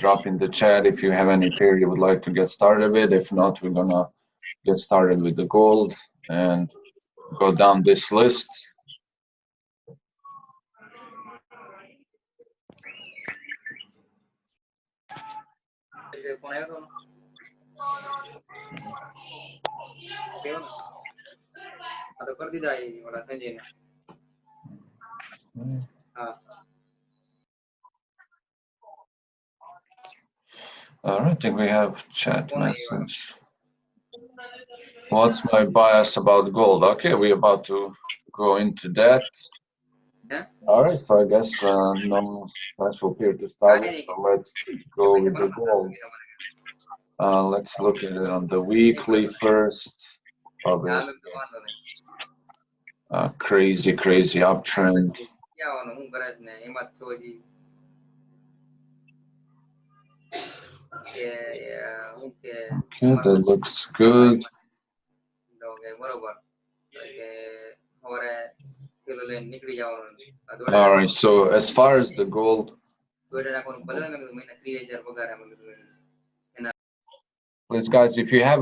drop in the chat if you have any pair you would like to get started with. If not, we're gonna get started with the gold and go down this list. All right, I think we have chat message. What's my bias about gold? Okay, we're about to go into that. All right, so I guess no special pair to start with, so let's go with the gold. Let's look at it on the weekly first. Obviously, crazy uptrend. Okay, that looks good. All right, so as far as the gold, please guys, if you have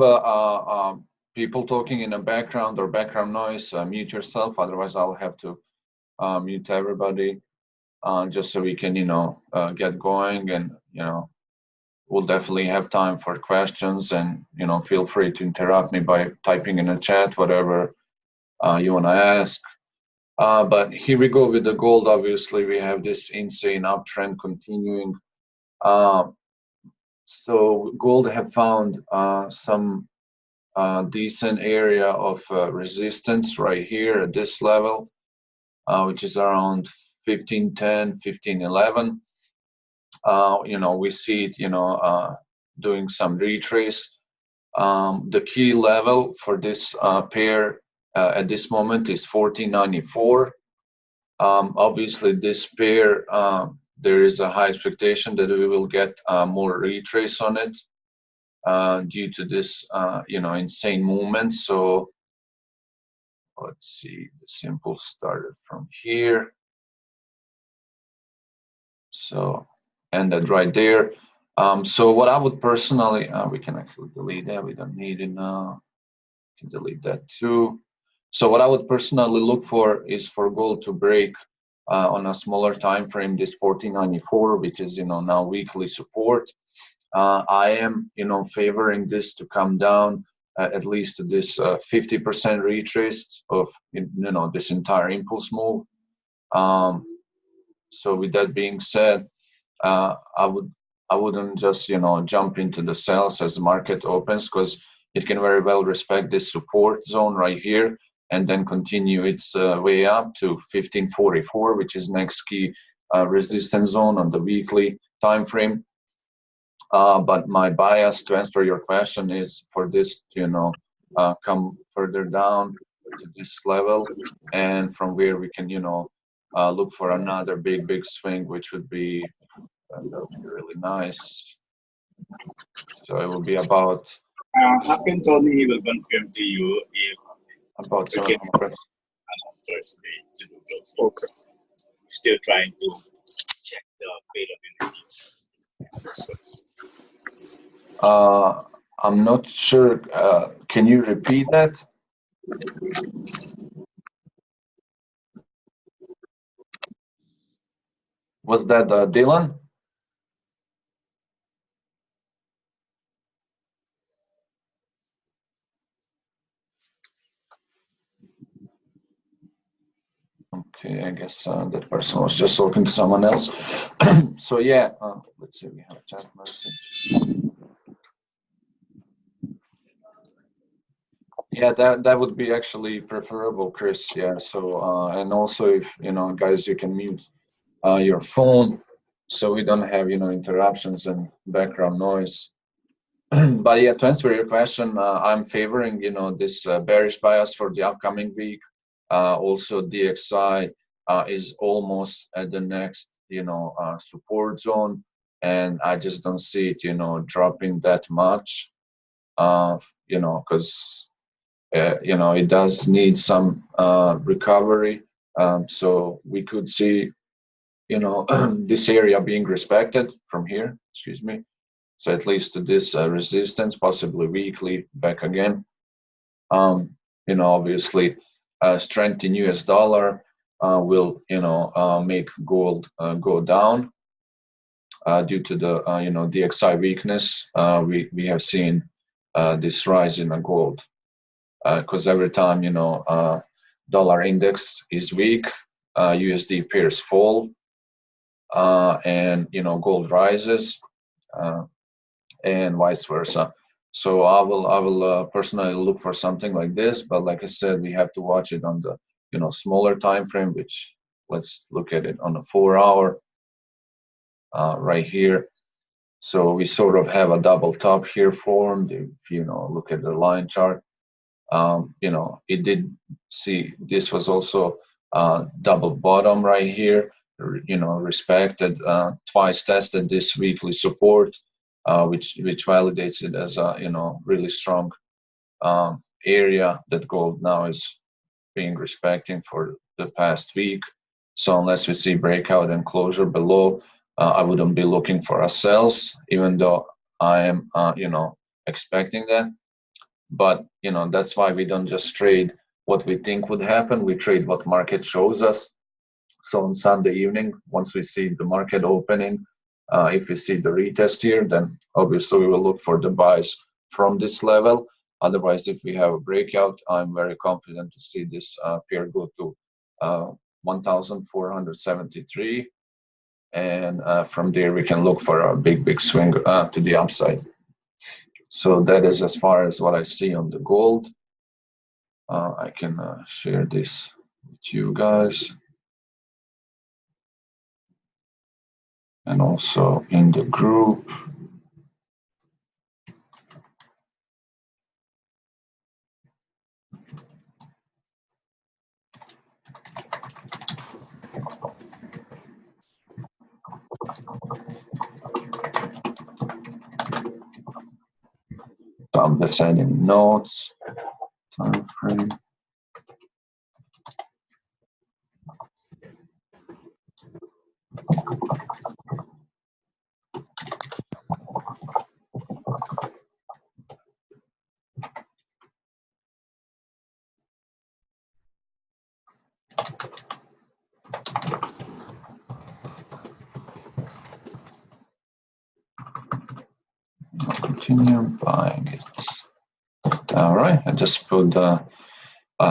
people talking in the background or background noise, mute yourself, otherwise I'll have to mute everybody, just so we can, get going, and, we'll definitely have time for questions, and, feel free to interrupt me by typing in the chat, whatever you want to ask. But here we go with the gold. Obviously, we have this insane uptrend continuing. So gold have found some decent area of resistance right here at this level, which is around 1510, 1511. We see it, doing some retrace. The key level for this pair at this moment is 1494. Obviously, this pair, there is a high expectation that we will get more retrace on it due to this, insane movement. So let's see, the simple started from here. So ended right there. So what I would personally, we can actually delete that. We don't need it now. We can delete that too. So what I would personally look for is for gold to break on a smaller time frame this 1494, which is now weekly support. I am favoring this to come down at least to this 50% retrace of this entire impulse move. So with that being said, I wouldn't just jump into the sales as the market opens, because it can very well respect this support zone right here and then continue its way up to 1544, which is next key resistance zone on the weekly time frame. But my bias, to answer your question, is for this to come further down to this level, and from where we can look for another big swing, which would be really nice. So it will be about. Hakan told me he will confirm to you if about 700. Okay. Still trying to check the availability. I'm not sure. Can you repeat that? Was that Dylan? Okay, I guess that person was just talking to someone else. So yeah, let's see, we have a chat message. Yeah, that would be actually preferable, Chris. Yeah. So and also, if guys, you can mute your phone so we don't have interruptions and background noise. But yeah, to answer your question, I'm favoring this bearish bias for the upcoming week. Also, DXI is almost at the next support zone, and I just don't see it dropping that much. Because it does need some recovery. So we could see you know, this area being respected from here, excuse me. So at least to this resistance, possibly weekly back again. You know, obviously, strength in US dollar will, you know, make gold go down due to the, you know, DXY weakness. We have seen this rise in the gold because every time, you know, dollar index is weak, USD pairs fall, and, you know, gold rises, and vice versa. So I will personally look for something like this, but like I said, we have to watch it on the, you know, smaller time frame. Which, let's look at it on the 4 hour right here. So we sort of have a double top here formed. If you know, look at the line chart, you know, it did see this was also double bottom right here. You know, respected, twice tested this weekly support, which validates it as a, you know, really strong area that gold now is being respecting for the past week. So unless we see breakout and closure below, I wouldn't be looking for a sells, even though I am, you know, expecting that. But, you know, that's why we don't just trade what we think would happen. We trade what market shows us. So on Sunday evening, once we see the market opening, if we see the retest here, then obviously we will look for the buys from this level. Otherwise, if we have a breakout, I'm very confident to see this pair go to 1,473. And from there, we can look for a big swing to the upside. So that is as far as what I see on the gold. I can share this with you guys. And also in the group. So I'm just adding notes, time frame. Continue buying it. All right, I just put the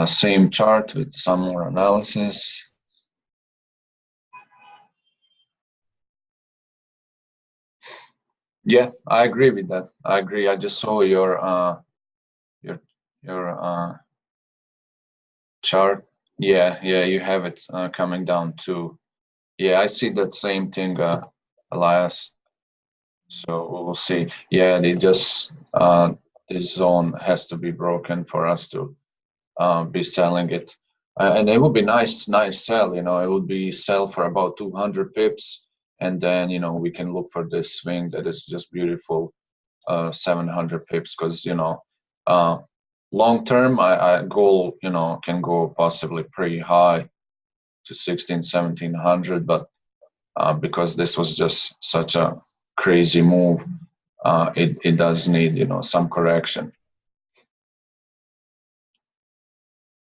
same chart with some more analysis. Yeah, I agree with that. I agree. I just saw your chart. Yeah, you have it coming down too. Yeah, I see that same thing, Elias. So we'll see. Yeah, they just this zone has to be broken for us to be selling it, and it would be nice sell. You know, it would be sell for about 200 pips, and then, you know, we can look for this swing that is just beautiful, 700 pips, because, you know, long term, I goal, you know, can go possibly pretty high to 1700, but because this was just such a crazy move, it does need, you know, some correction.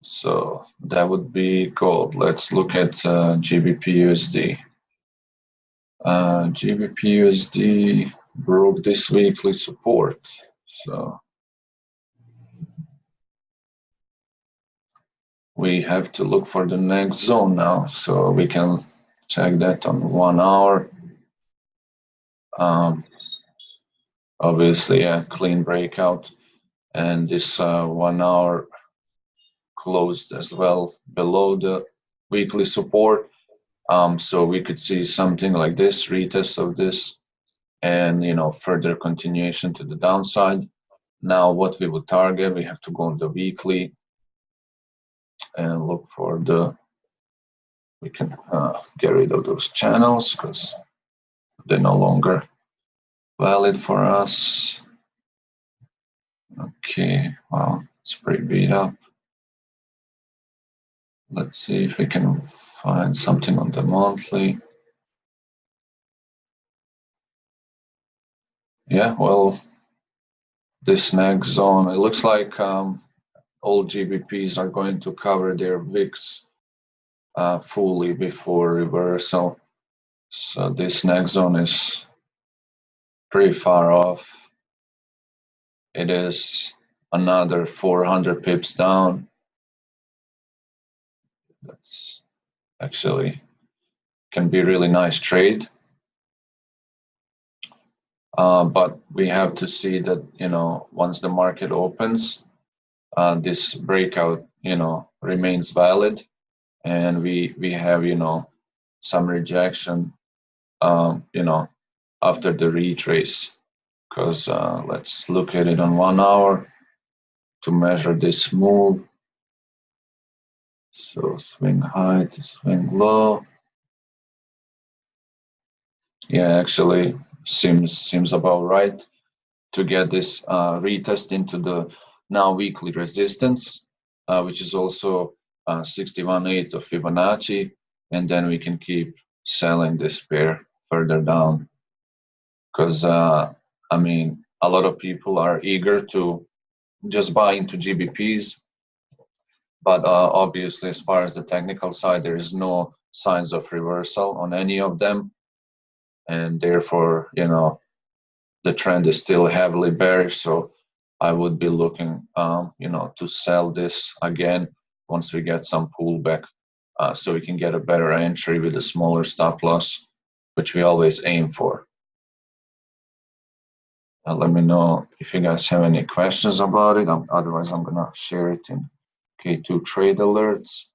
So that would be gold. Let's look at GBP USD. GBP USD broke this weekly support. So we have to look for the next zone now. So we can check that on 1 hour. Obviously, a clean breakout. And this 1 hour closed as well below the weekly support. So we could see something like this, retest of this, and, you know, further continuation to the downside. Now what we would target, we have to go on the weekly and look for the, we can get rid of those channels because they're no longer valid for us. Okay, wow, it's pretty beat up. Let's see if we can find something on the monthly. Yeah, well, this next zone, it looks like all GBPs are going to cover their VIX fully before reversal. So this next zone is pretty far off. It is another 400 pips down. That's actually can be a really nice trade. But we have to see that, once the market opens, this breakout, remains valid, and we have, some rejection, after the retrace. Because let's look at it on 1 hour to measure this move. So swing high to swing low. Yeah, actually seems about right to get this retest into the now weekly resistance, which is also 61.8 of Fibonacci, and then we can keep selling this pair further down. Because I mean, a lot of people are eager to just buy into GBPs, but obviously, as far as the technical side, there is no signs of reversal on any of them, and therefore, the trend is still heavily bearish. So I would be looking, to sell this again once we get some pullback, so we can get a better entry with a smaller stop loss, which we always aim for. Let me know if you guys have any questions about it. Otherwise, I'm gonna share it in K2 trade alerts.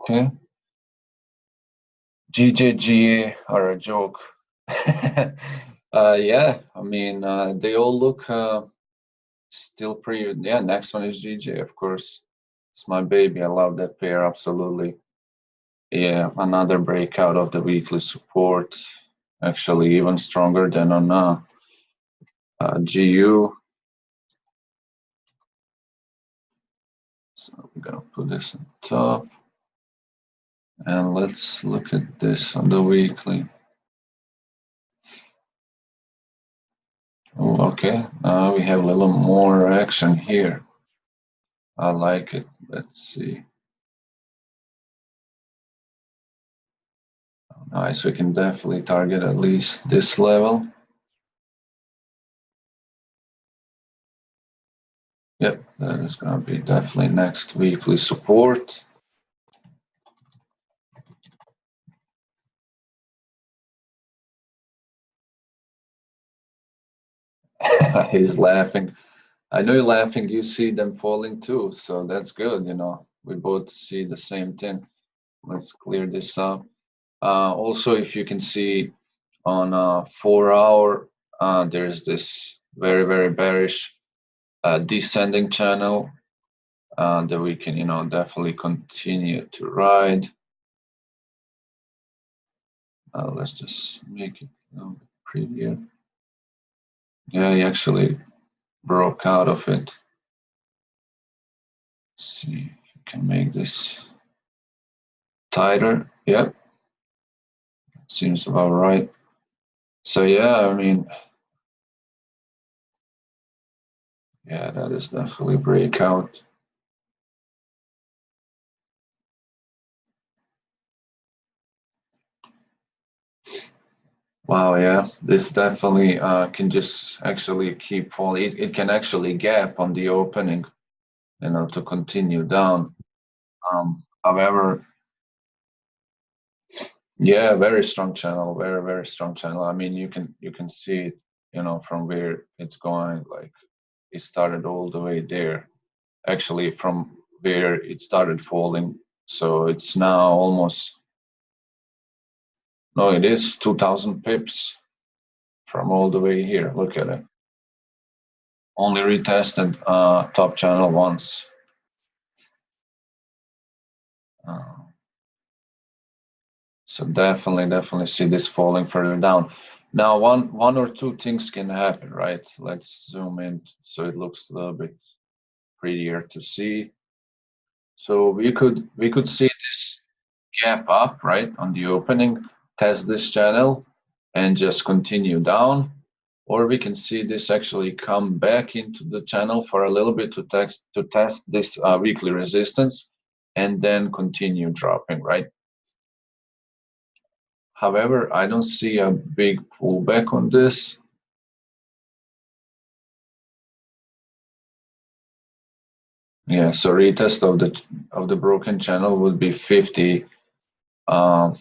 Okay. GJGA are a joke. Yeah, I mean, they all look still pretty. Yeah, next one is GJ, of course. It's my baby. I love that pair, absolutely. Yeah, another breakout of the weekly support. Actually, even stronger than on GU. So we're gonna put this on top. And let's look at this on the weekly. Oh, okay, now we have a little more action here. I like it. Let's see. Nice, we can definitely target at least this level. Yep, that is going to be definitely next weekly support. He's laughing. I know you're laughing. You see them falling too, so that's good. We both see the same thing. Let's clear this up. Also, if you can see on 4 hour, there's this very, very bearish descending channel that we can, definitely continue to ride. Let's just make it preview. Yeah, he actually broke out of it. Let's see if you can make this tighter. Yep, seems about right. So yeah, I mean, yeah, that is definitely breakout. Wow, yeah, this definitely can just actually keep falling. It can actually gap on the opening, to continue down. However, yeah, very strong channel, very, very strong channel. I mean, you can see it, from where it's going. Like it started all the way there, actually from where it started falling. So it's now almost, no, it is 2,000 pips from all the way here. Look at it. Only retested top channel once. Uh, so definitely see this falling further down. Now, one or two things can happen, right? Let's zoom in so it looks a little bit prettier to see. So we could see this gap up, right, on the opening, test this channel, and just continue down. Or we can see this actually come back into the channel for a little bit to test this weekly resistance, and then continue dropping, right? However, I don't see a big pullback on this. Yeah, so retest of the broken channel would be 50 um,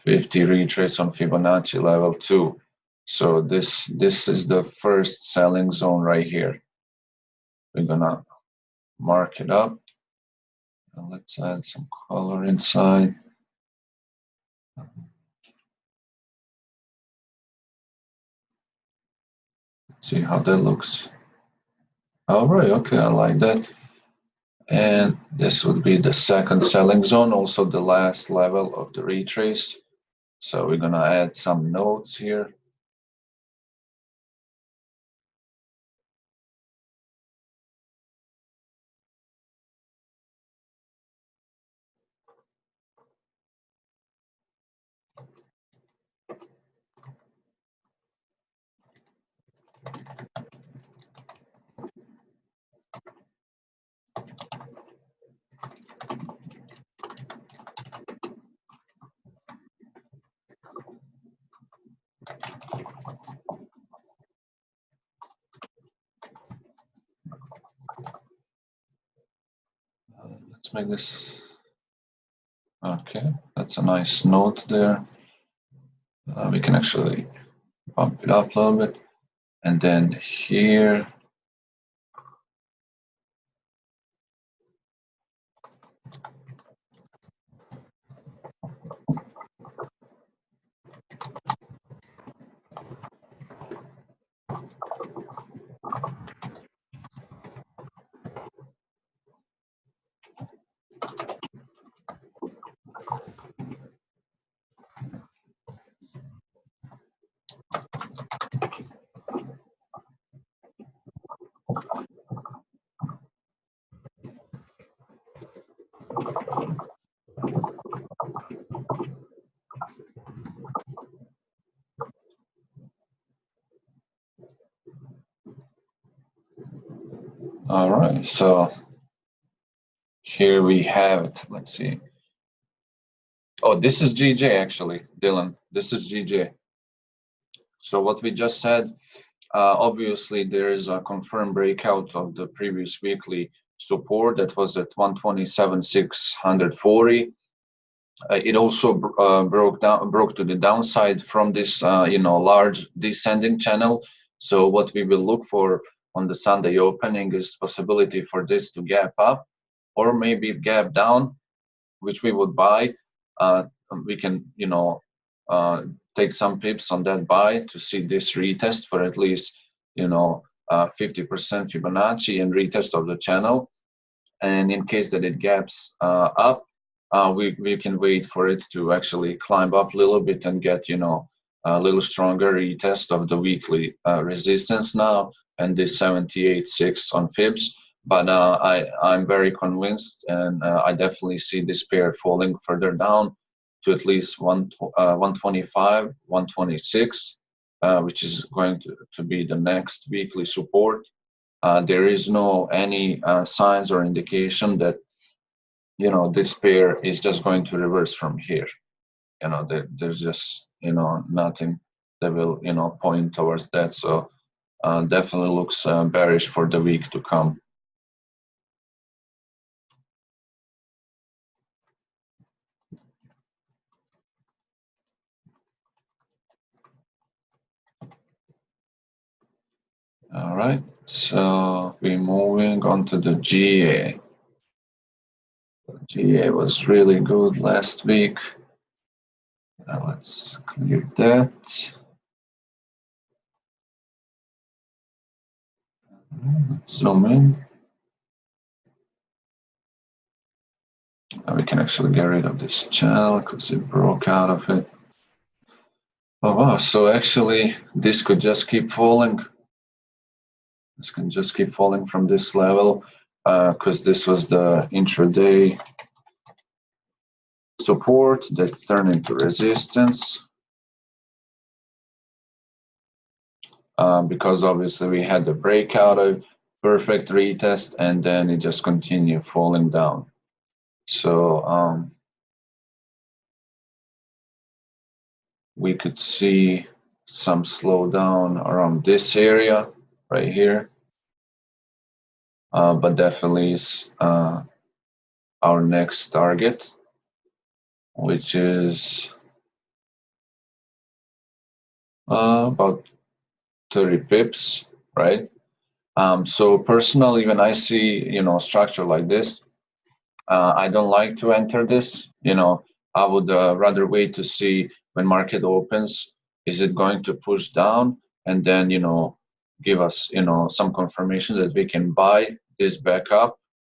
50 retrace on Fibonacci level 2. So this is the first selling zone right here. We're gonna mark it up, and let's add some color inside. Let's see how that looks. All right, okay, I like that. And this would be the second selling zone, also the last level of the retrace. So we're gonna add some notes here. Let's make this, okay, that's a nice note there. We can actually bump it up a little bit. And then here, all right, so here we have it. Let's see. Oh, this is GJ actually, Dylan. This is GJ. So what we just said, obviously there is a confirmed breakout of the previous weekly support that was at 127,640. It also broke to the downside from this large descending channel. So what we will look for on the Sunday opening is possibility for this to gap up or maybe gap down, which we would buy. We can take some pips on that buy to see this retest for at least 50% Fibonacci and retest of the channel. And in case that it gaps up, we can wait for it to actually climb up a little bit and get a little stronger retest of the weekly resistance now and this 78.6 on Fibs. But I'm very convinced, and I definitely see this pair falling further down to at least 125, 126, which is going to be the next weekly support. There is no any signs or indication that this pair is just going to reverse from here. There's just nothing they will, you know, point towards that. So definitely looks bearish for the week to come. All right, so we're moving on to the GA. GA was really good last week. Now let's clear that. Let's zoom in. Now we can actually get rid of this channel because it broke out of it. Oh wow, so actually this could just keep falling. This can just keep falling from this level because this was the intraday support that turned into resistance. Because obviously we had the breakout of perfect retest and then it just continued falling down. So we could see some slowdown around this area right here. But definitely is our next target, which is about 30 pips, right? So personally, when I see, you know, structure like this, I don't like to enter this. You know, I would rather wait to see when market opens, is it going to push down and then, you know, give us, you know, some confirmation that we can buy this back up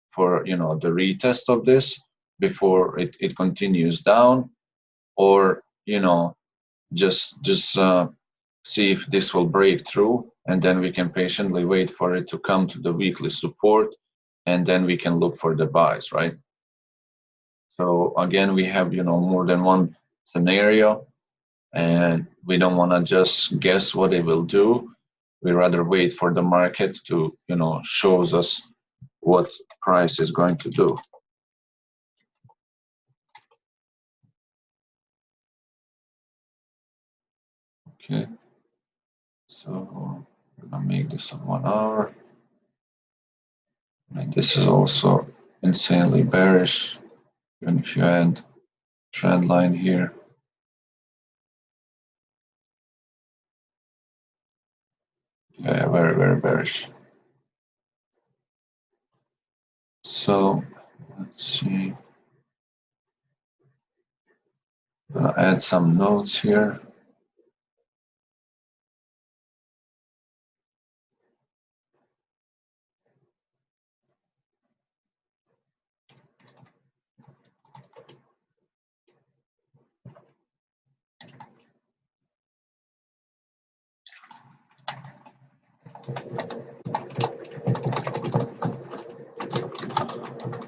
for, you know, the retest of this before it continues down, or, you know, just see if this will break through and then we can patiently wait for it to come to the weekly support and then we can look for the buys, right? So again, we have, you know, more than one scenario and we don't want to just guess what it will do. We rather wait for the market to, you know, shows us what price is going to do. Okay, so I'm gonna make this on 1 hour. And this is also insanely bearish, even if you add trend line here. Yeah, very, very bearish. So let's see. I'm gonna add some notes here.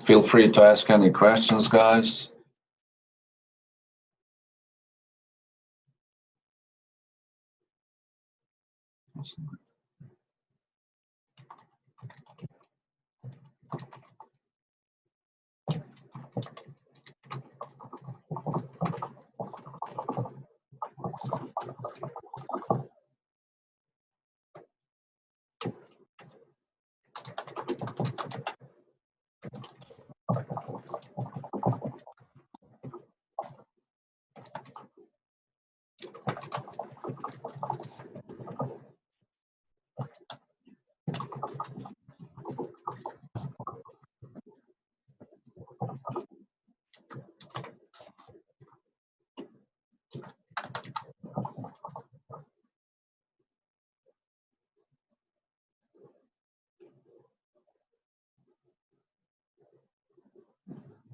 Feel free to ask any questions, guys.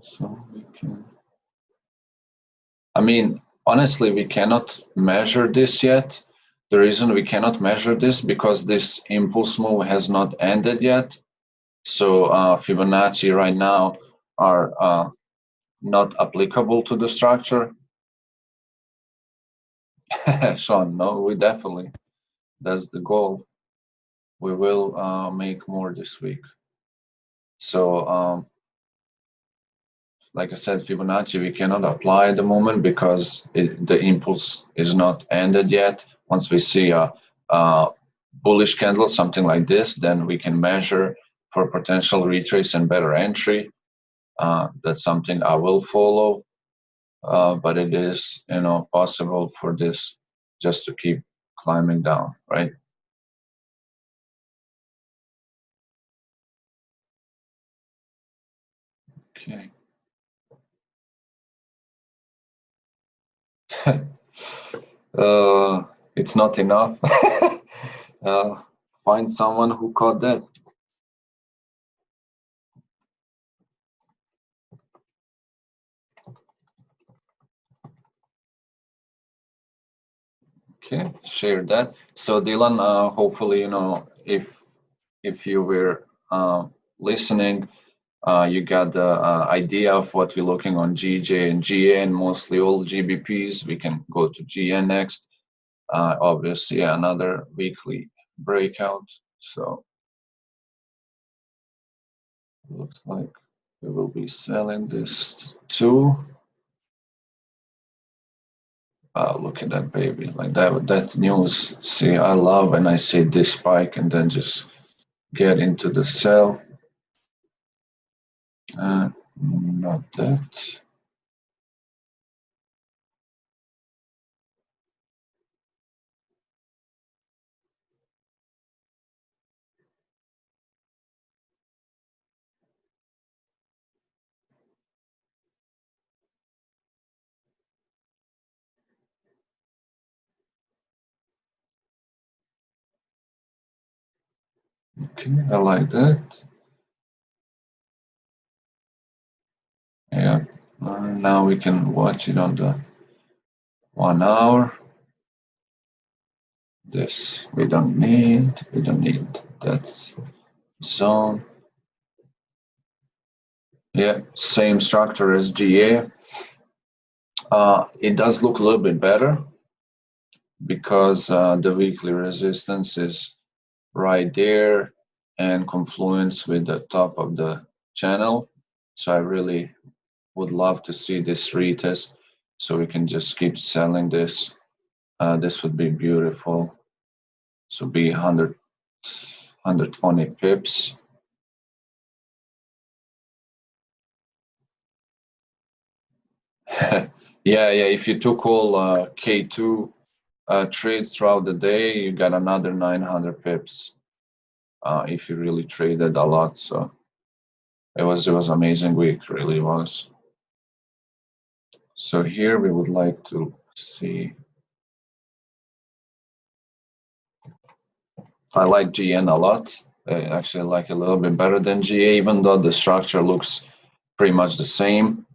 So we can, I mean, honestly, we cannot measure this yet. The reason we cannot measure this because this impulse move has not ended yet. So Fibonacci right now are not applicable to the structure. Sean, no, we definitely, that's the goal. We will make more this week. So like I said, Fibonacci we cannot apply at the moment because the impulse is not ended yet. once we see a bullish candle, something like this, then we can measure for potential retrace and better entry. That's something I will follow, but it is, you know, possible for this just to keep climbing down, right? Okay. It's not enough. Find someone who caught that. Okay, share that. So Dylan, hopefully, you know, if you were listening, you got the idea of what we're looking on GJ and GA and mostly all GBPs. We can go to GN next. Obviously, another weekly breakout. So looks like we will be selling this too. Look at that baby, like that news. See, I love when I see this spike and then just get into the sell. Not that. Okay, I like that. Yeah. Now we can watch it on the 1 hour. This we don't need. We don't need that zone. Yeah, same structure as GA. It does look a little bit better because the weekly resistance is right there and confluence with the top of the channel. So I really would love to see this retest so we can just keep selling this. This would be beautiful. So be 120 pips. Yeah, if you took all K2 trades throughout the day, you got another 900 pips if you really traded a lot. So it was amazing week, really was. So here we would like to see. I like GN a lot. I actually like it a little bit better than GA, even though the structure looks pretty much the same.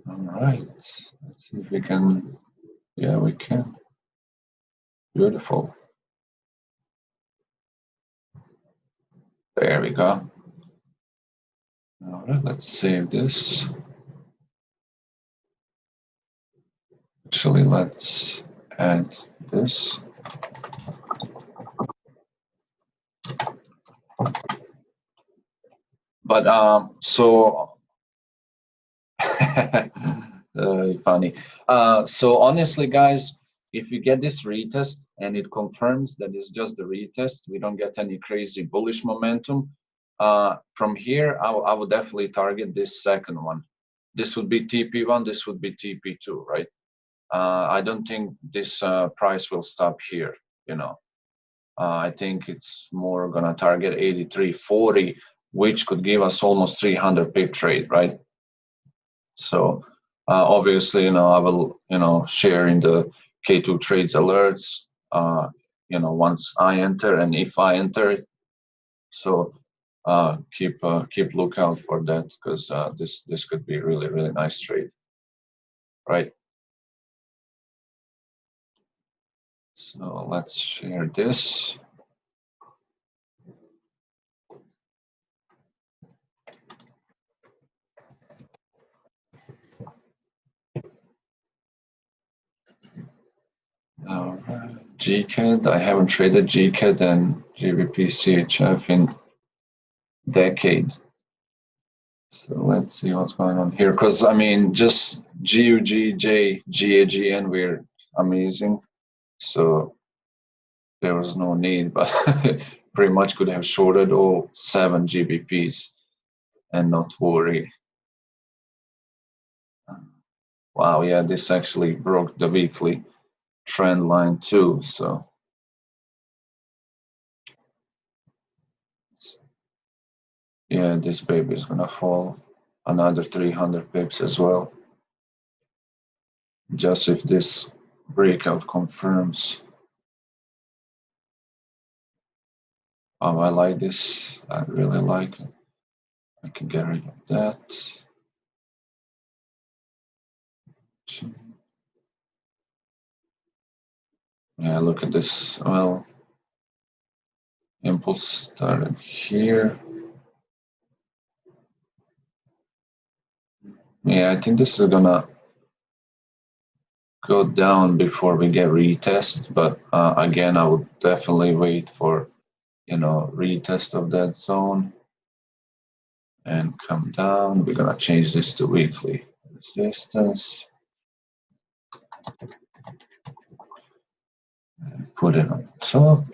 All right, let's see if we can. Yeah, we can. Beautiful. There we go. All right, let's save this. Actually, let's add this. But so funny. So honestly, guys, if you get this retest and it confirms that it's just the retest, we don't get any crazy bullish momentum. From here, I would definitely target this second one. This would be TP1, this would be TP2, right? I don't think this price will stop here, you know. I think it's more gonna target 83.40, which could give us almost 300 pip trade, right? So obviously, I will, share in the K2 trades alerts, once I enter and if I enter it. So keep lookout for that, because this could be really, really nice trade, right? So let's share this. All right. GCAD, I haven't traded GCAD and GBP CHF in decades. So let's see what's going on here. Because I mean, just GUGJ, GAGN, we're amazing. So there was no need, but pretty much could have shorted all 7 GBPs and not worry. Wow, yeah, this actually broke the weekly trend line too. So yeah, this baby is gonna fall another 300 pips as well. Just if this breakout confirms. Oh, I like this. I really like it. I can get rid of that. Yeah, look at this. Well, impulse started here. Yeah, I think this is gonna go down before we get retest, but again, I would definitely wait for, retest of that zone and come down. We're gonna change this to weekly resistance. And put it on top.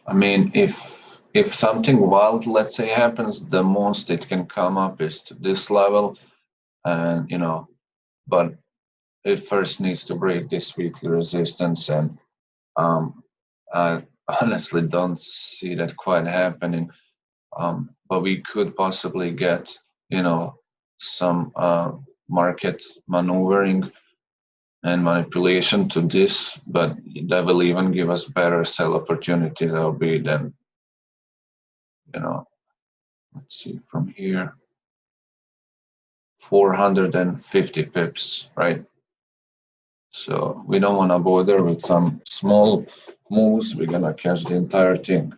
I mean, if something wild, let's say, happens, the most it can come up is to this level, and but it first needs to break this weekly resistance, and I honestly don't see that quite happening. But we could possibly get, some market maneuvering and manipulation to this, but that will even give us better sell opportunity. That'll be then, let's see from here, 450 pips, right? So we don't want to bother with some small moves. We're gonna catch the entire thing.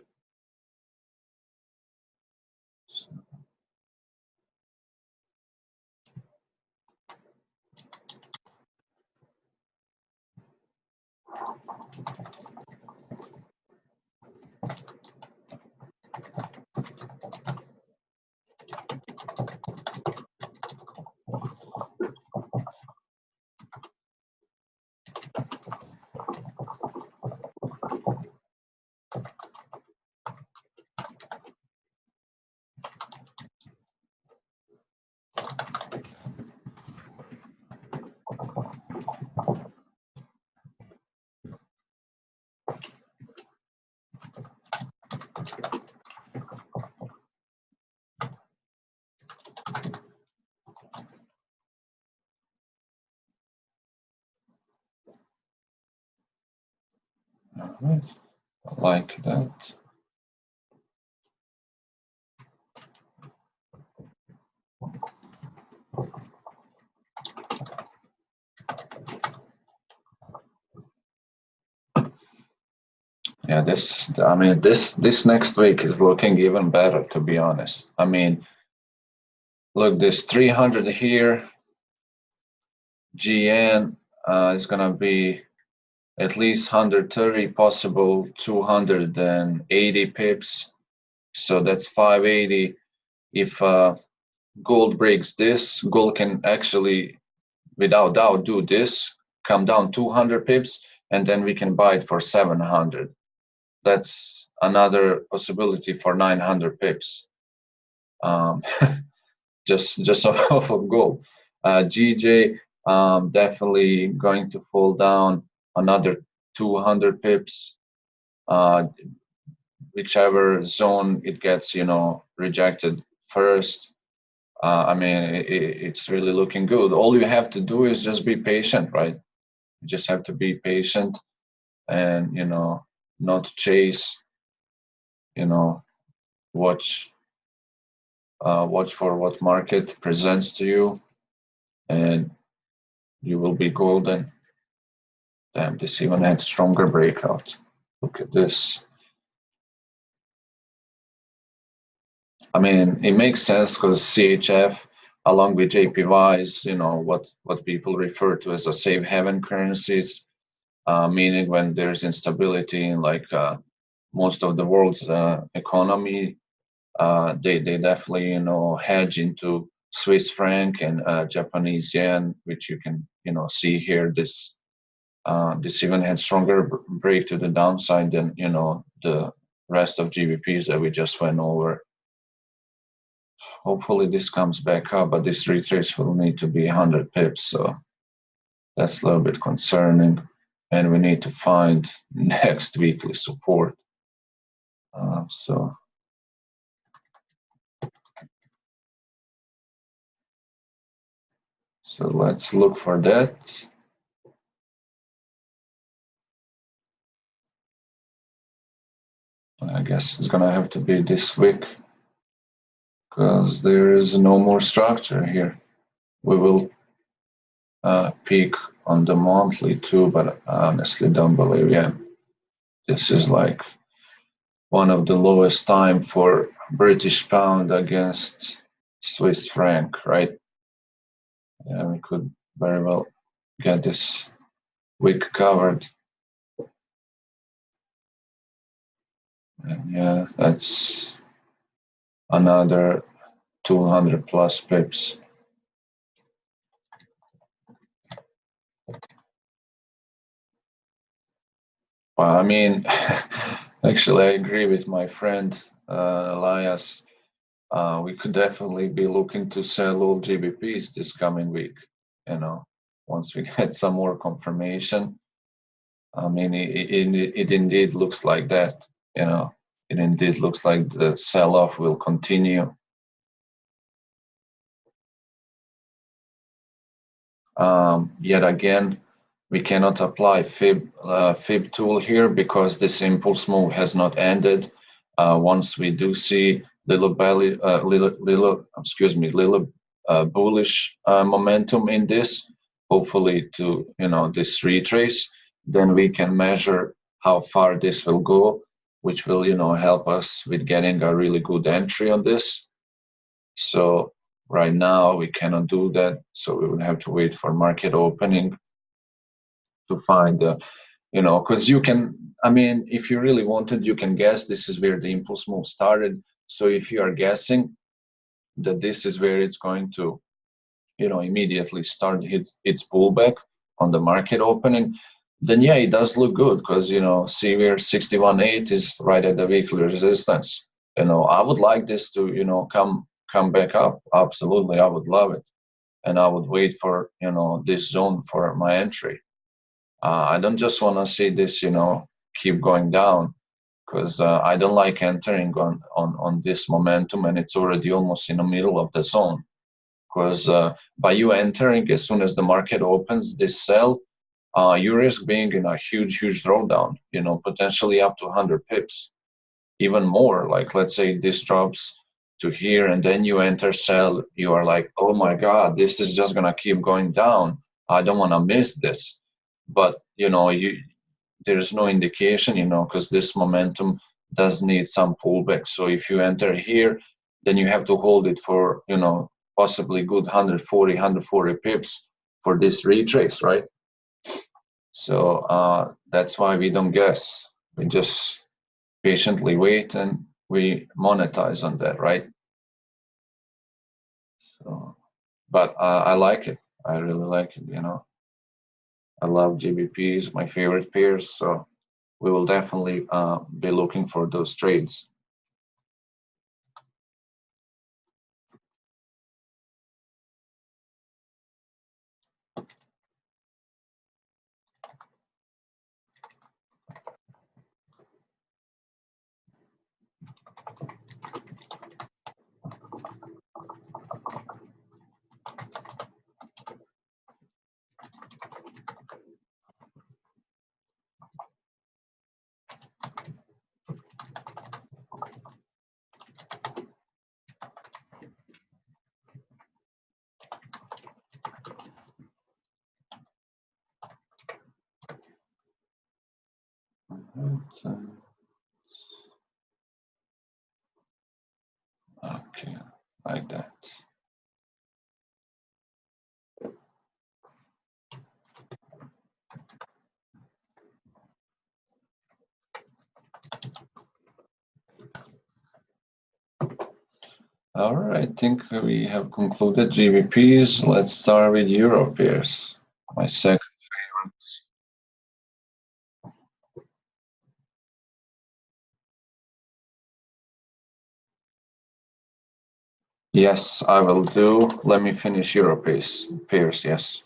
All right, I like that. Yeah, this next week is looking even better, to be honest. I mean, look, this 300 here, GN is gonna be at least 130, possible 280 pips. So that's 580. If gold breaks this, gold can actually, without doubt, do this, come down 200 pips, and then we can buy it for 700. That's another possibility for 900 pips. Just off of gold. GJ definitely going to fall down another 200 pips. Whichever zone it gets, rejected first. I mean, it's really looking good. All you have to do is just be patient, right? You just have to be patient and, not chase, watch for what market presents to you, and you will be golden. Damn, this even had stronger breakout. Look at this. I mean, it makes sense because CHF, along with JPY, is what people refer to as a safe haven currencies, meaning when there's instability in most of the world's economy, they definitely hedge into Swiss franc and Japanese yen, which you can see here. This even had stronger break to the downside than the rest of GBPs that we just went over. Hopefully this comes back up, but this retrace will need to be 100 pips, so that's a little bit concerning. And we need to find next weekly support. So let's look for that. I guess it's gonna have to be this week because there is no more structure here. We will peak on the monthly too, but I honestly don't believe, this is like one of the lowest time for British pound against Swiss franc, right? Yeah, we could very well get this week covered. And yeah, that's another 200 plus pips. Well, I mean, actually, I agree with my friend Elias. We could definitely be looking to sell all GBPs this coming week. Once we get some more confirmation. I mean, it indeed looks like that. It indeed looks like the sell-off will continue. Yet again, we cannot apply fib tool here because this impulse move has not ended. Once we do see little bullish momentum in this, hopefully to this retrace, then we can measure how far this will go, which will help us with getting a really good entry on this. So right now we cannot do that, so we will have to wait for market opening to find because you can, I mean, if you really wanted, you can guess this is where the impulse move started. So if you are guessing that this is where it's going to immediately start its pullback on the market opening, then yeah, it does look good because see where 61.8 is right at the weekly resistance. I would like this to come back up. Absolutely, I would love it, and I would wait for this zone for my entry. I don't just want to see this keep going down, because I don't like entering on this momentum, and it's already almost in the middle of the zone. Because by you entering as soon as the market opens this sell, you risk being in a huge drawdown, potentially up to 100 pips, even more. Like, let's say this drops to here and then you enter sell, you are like, oh my god, this is just gonna keep going down, I don't want to miss this. But there's no indication, because this momentum does need some pullback. So if you enter here, then you have to hold it for possibly good 140 pips for this retrace, right? So that's why we don't guess, we just patiently wait and we monetize on that, right? but I like it. I really like it. You know, I love GBPs, my favorite pairs. So we will definitely be looking for those trades. Okay, like that. All right, I think we have concluded GBPs. Let's start with Euro pairs, my second favorite. Yes, I will do. Let me finish Euro pairs, yes.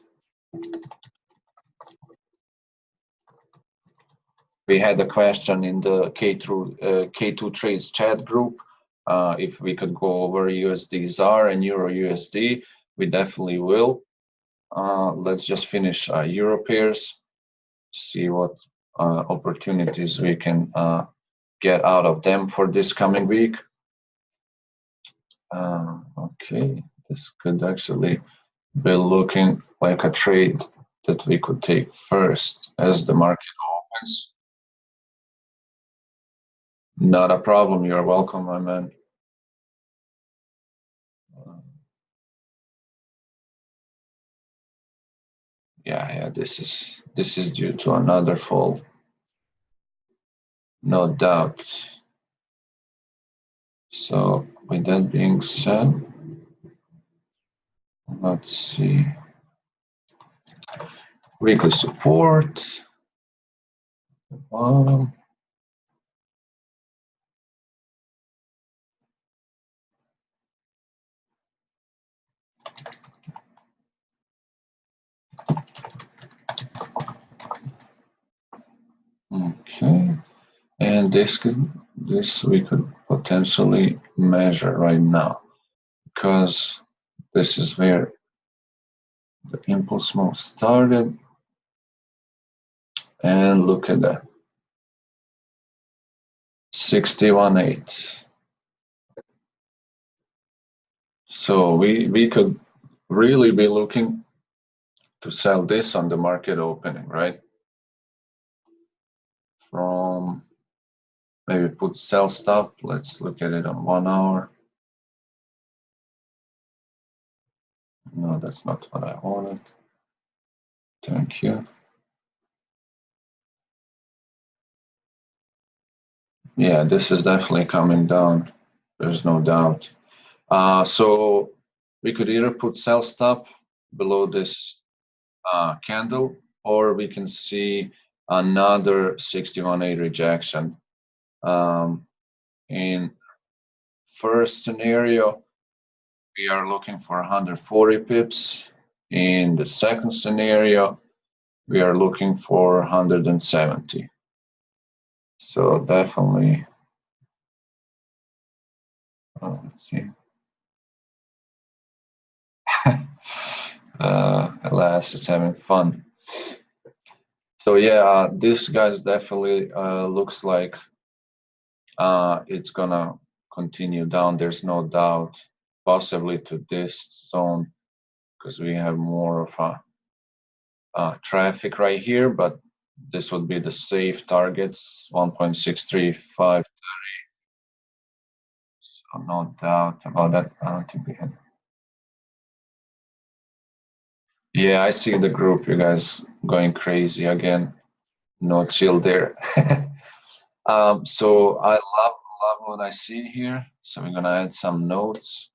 We had a question in the K2 Trades chat group. If we could go over USD ZAR and Euro USD, we definitely will. Let's just finish Euro pairs, see what opportunities we can get out of them for this coming week. Okay, this could actually be looking like a trade that we could take first as the market opens. Not a problem. You're welcome, my man. Yeah, this is due to another fall, no doubt. So with that being said, let's see. Weekly support, bottom. Okay, and this we could potentially measure right now, because this is where the impulse move started. And look at that, 61.8. So we could really be looking to sell this on the market opening, right? From maybe put sell stop. Let's look at it on 1 hour. No, that's not what I wanted. Thank you. Yeah, this is definitely coming down. There's no doubt. So we could either put sell stop below this candle, or we can see another 61.8 rejection. In first scenario, we are looking for 140 pips. In the second scenario, we are looking for 170. So definitely, let's see. Alas, is having fun. So yeah, this guy's definitely looks like it's gonna continue down. There's no doubt, possibly to this zone, because we have more of a traffic right here, but this would be the safe targets, 1.635. So no doubt about that. I don't think we had. Yeah, I see the group. You guys going crazy again. No chill there. So I love what I see here. So we're gonna add some notes.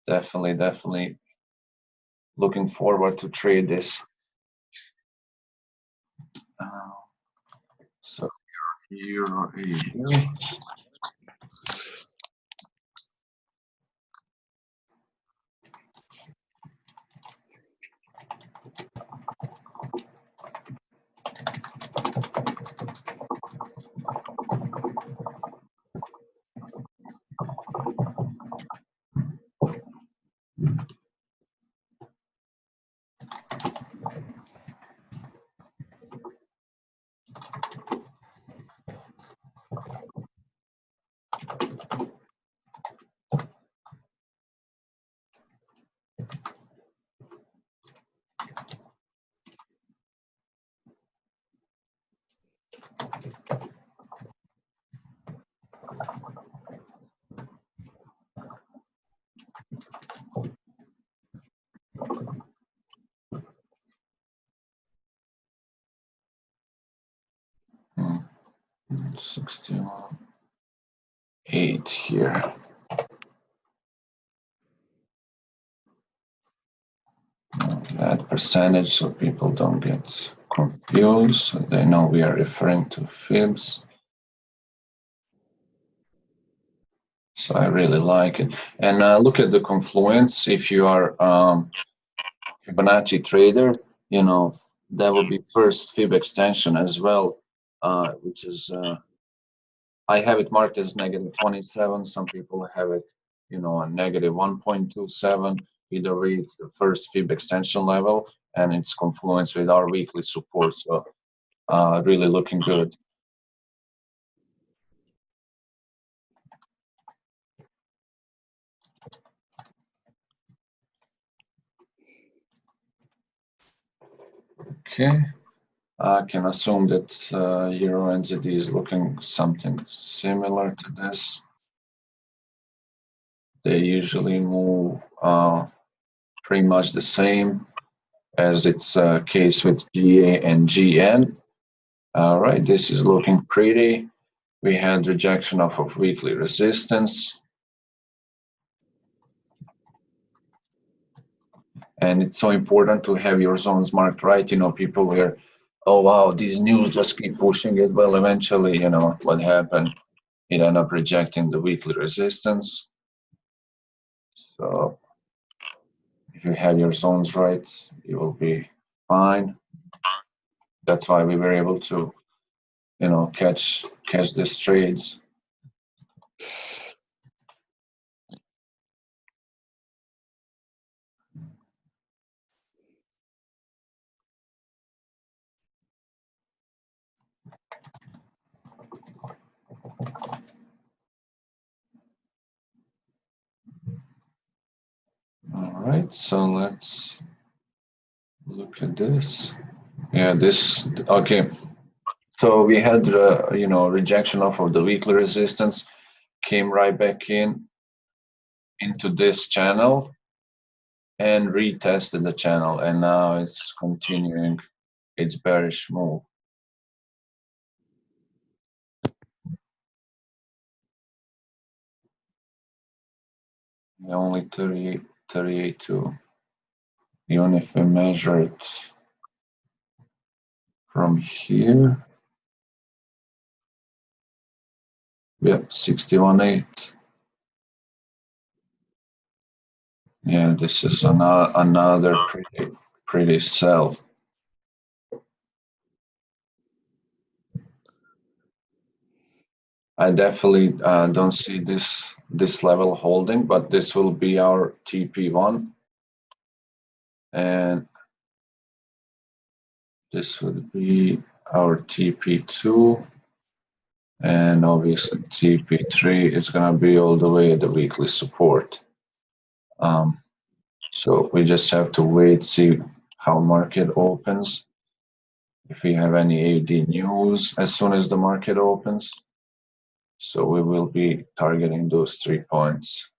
Definitely. looking forward to trade this. So Euro AU. Hmm. 61.8 here. That percentage so people don't get confused. So they know we are referring to fibs. So I really like it. And look at the confluence. If you are Fibonacci trader, you know, that will be first fib extension as well, which is, I have it marked as negative 27. Some people have it, you know, a negative 1.27. Either way, it's the first fib extension level and it's confluence with our weekly support. So really looking good. Okay. I can assume that Euro NZD is looking something similar to this. They usually move pretty much the same as its case with GA and GN. All right, this is looking pretty. We had rejection of weekly resistance. And it's so important to have your zones marked right. You know, people here, oh wow, these news just keep pushing it. Well, eventually, you know, what happened? It ended up rejecting the weekly resistance. So if you have your zones right, you will be fine. That's why we were able to, you know, catch these trades. All right, so let's look at this. Yeah, this, okay. So we had, you know, rejection of the weekly resistance, came right back into this channel and retested the channel, and now it's continuing its bearish move. Only 38, 32. Even if we measure it from here, yep, 61.8. Yeah, this is another pretty sell. I definitely don't see this level holding, but this will be our TP1, and this would be our TP2, and obviously TP3 is going to be all the way at the weekly support. So we just have to wait, see how market opens. If we have any AD news as soon as the market opens. So we will be targeting those 3 points.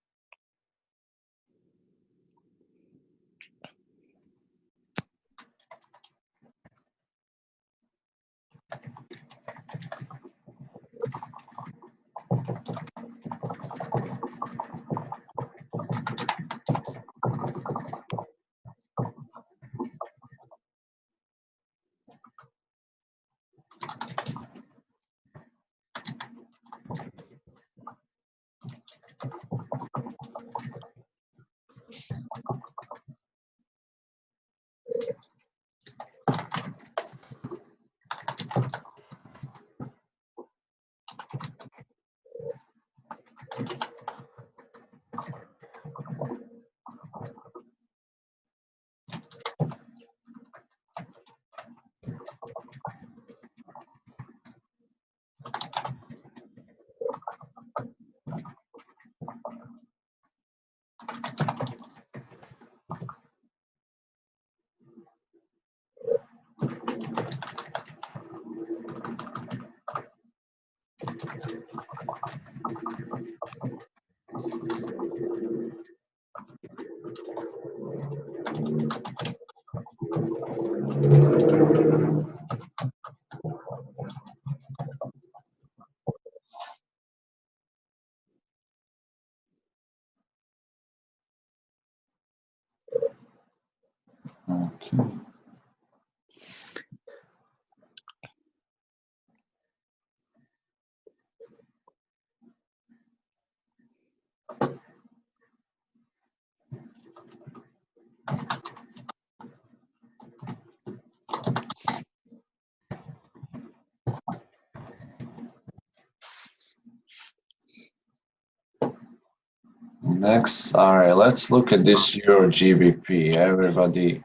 Next, all right, let's look at this Euro GBP. Everybody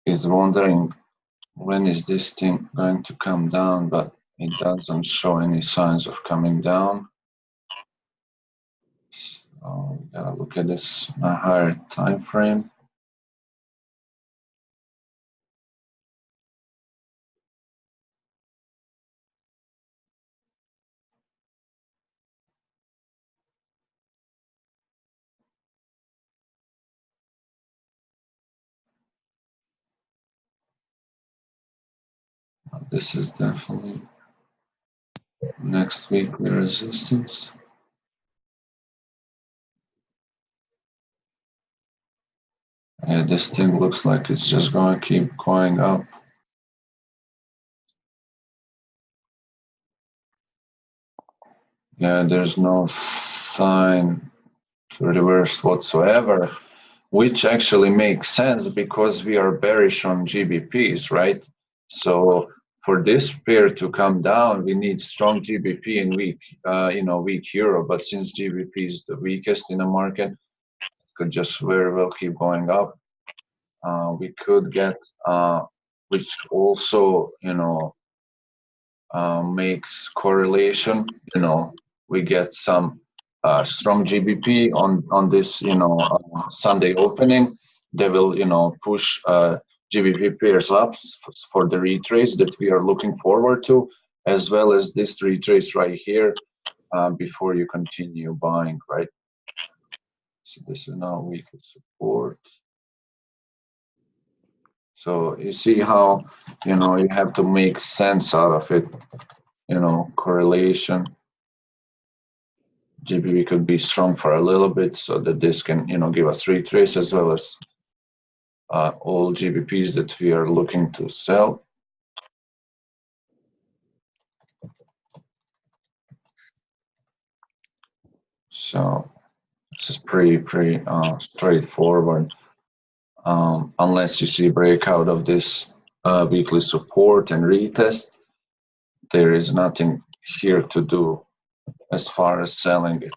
is wondering when is this thing going to come down, but it doesn't show any signs of coming down. So we gotta look at this on a higher time frame. This is definitely next weekly resistance. Yeah, this thing looks like it's just going to keep going up. Yeah, there's no sign to reverse whatsoever, which actually makes sense because we are bearish on GBPs, right? So for this pair to come down, we need strong GBP and weak, weak euro. But since GBP is the weakest in the market, it could just very well keep going up. We could get, which also, makes correlation. We get some strong GBP on this, Sunday opening. They will, push GBP pairs up for the retrace that we are looking forward to, as well as this retrace right here before you continue buying, right? So this is now weekly support. So you see how, you have to make sense out of it, correlation. GBP could be strong for a little bit so that this can, give us retrace as well as all GBPs that we are looking to sell. So this is pretty straightforward. Unless you see breakout of this weekly support and retest, there is nothing here to do as far as selling it.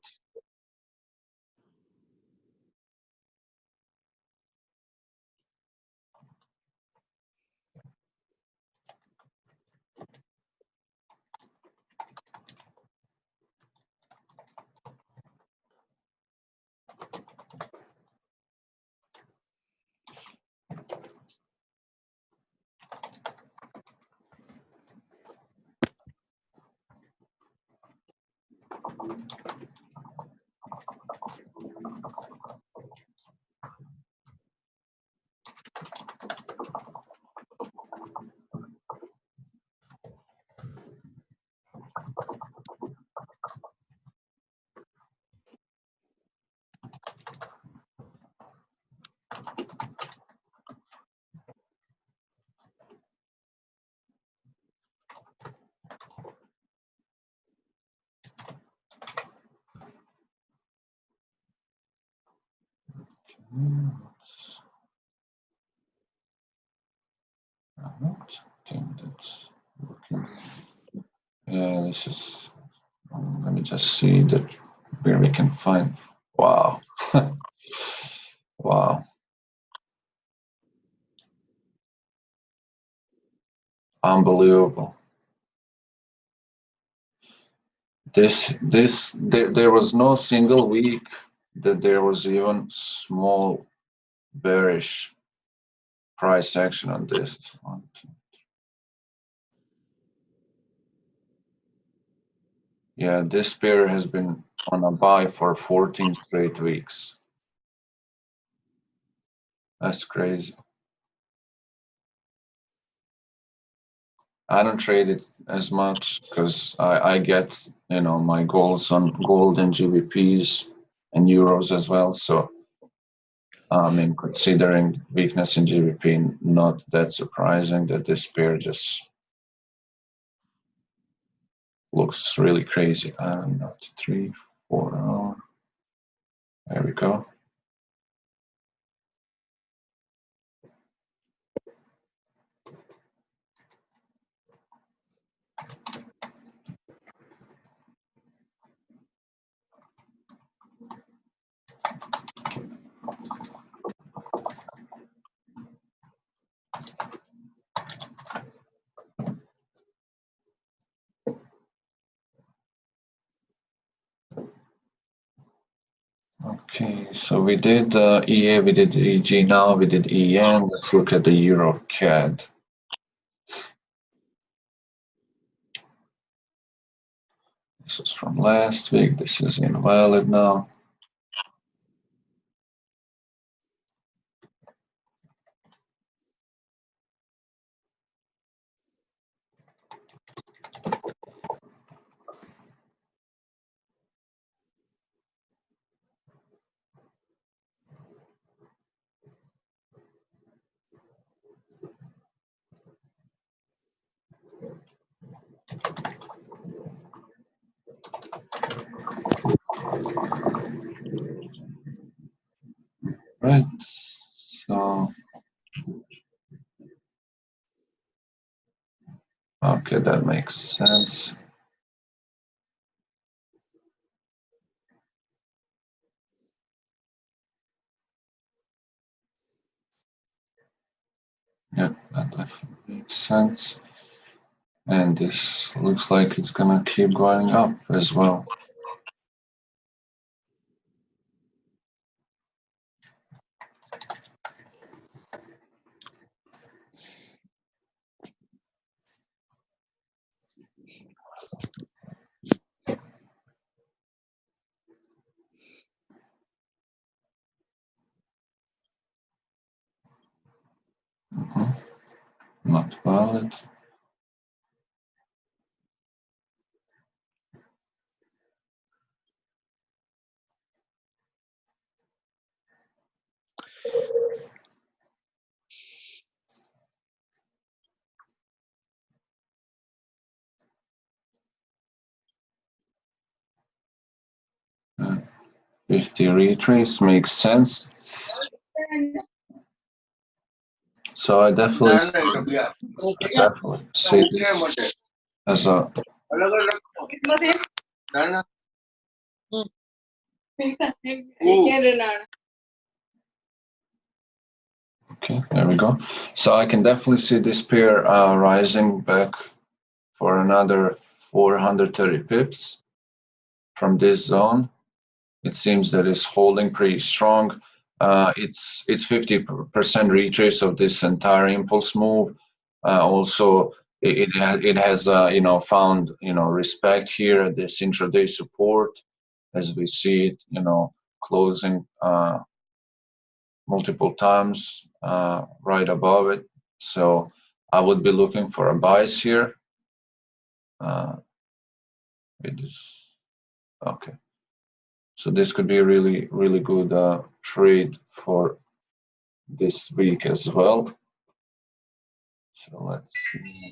I don't think that's looking. Yeah, this is. Let me just see that where we can find. Wow. Wow. Unbelievable. There was no single week that there was even small bearish price action on this. Yeah, this pair has been on a buy for 14 straight weeks. That's crazy. I don't trade it as much because I get, my goals on gold and GBPs and euros as well. So, considering weakness in GBP, not that surprising that this pair just looks really crazy. Not 3, 4 hour. There we go. Okay, so we did EA, we did EG, now we did EN. Let's look at the Euro CAD. This is from last week. This is invalid now. Right, so, okay, that makes sense. Yeah, that definitely makes sense. And this looks like it's gonna keep going up as well. Not valid. Uh, 50 retrace makes sense. So I definitely see this as a okay, there we go. So I can definitely see this pair rising back for another 430 pips from this zone. It seems that it's holding pretty strong. It's 50% retrace of this entire impulse move. Also, it has found respect here at this intraday support as we see it closing multiple times right above it. So I would be looking for a buys here. It is okay. So this could be a really, really good trade for this week as well. So let's see.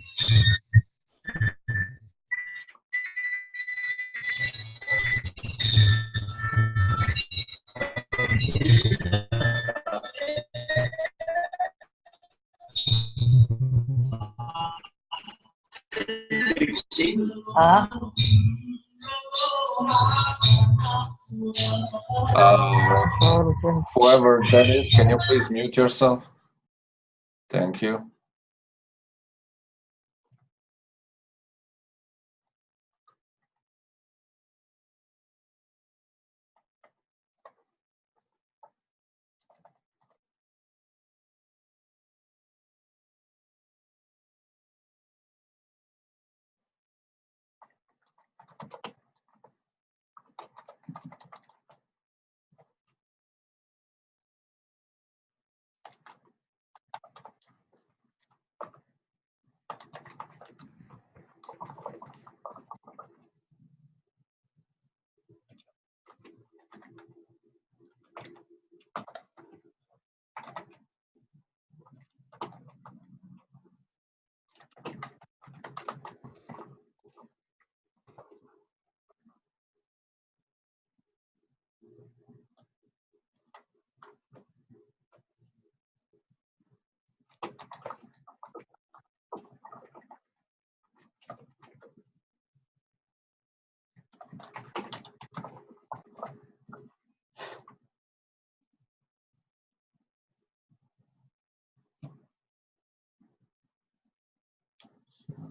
Whoever that is, can you please mute yourself? Thank you.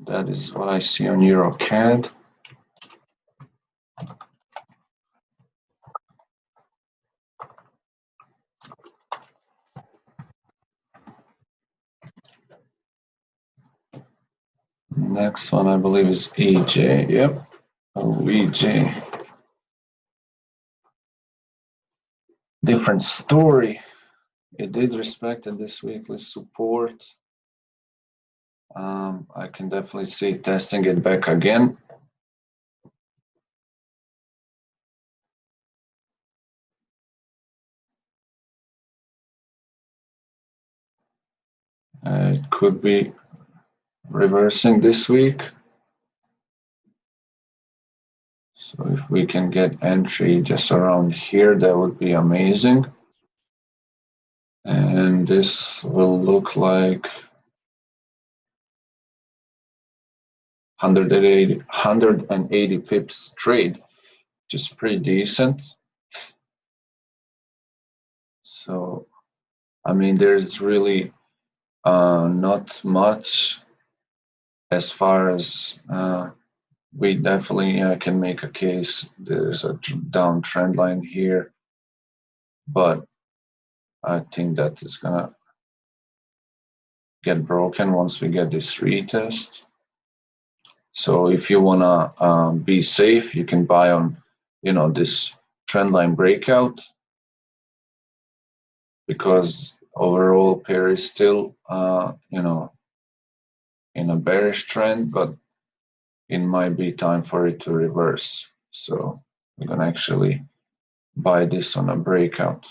That is what I see on Next one, I believe, is EJ. Yep. Oh, EJ. Different story. It did respect this weekly support. I can definitely see testing it back again. It could be reversing this week. So if we can get entry just around here, that would be amazing. And this will look like 180 pips trade, which is pretty decent. So, I mean, there's really not much as far as we definitely can make a case. There's a down trend line here, but I think that is gonna get broken once we get this retest. So if you wanna be safe, you can buy on, this trend line breakout, because overall pair is still, in a bearish trend, but it might be time for it to reverse. So we're gonna actually buy this on a breakout.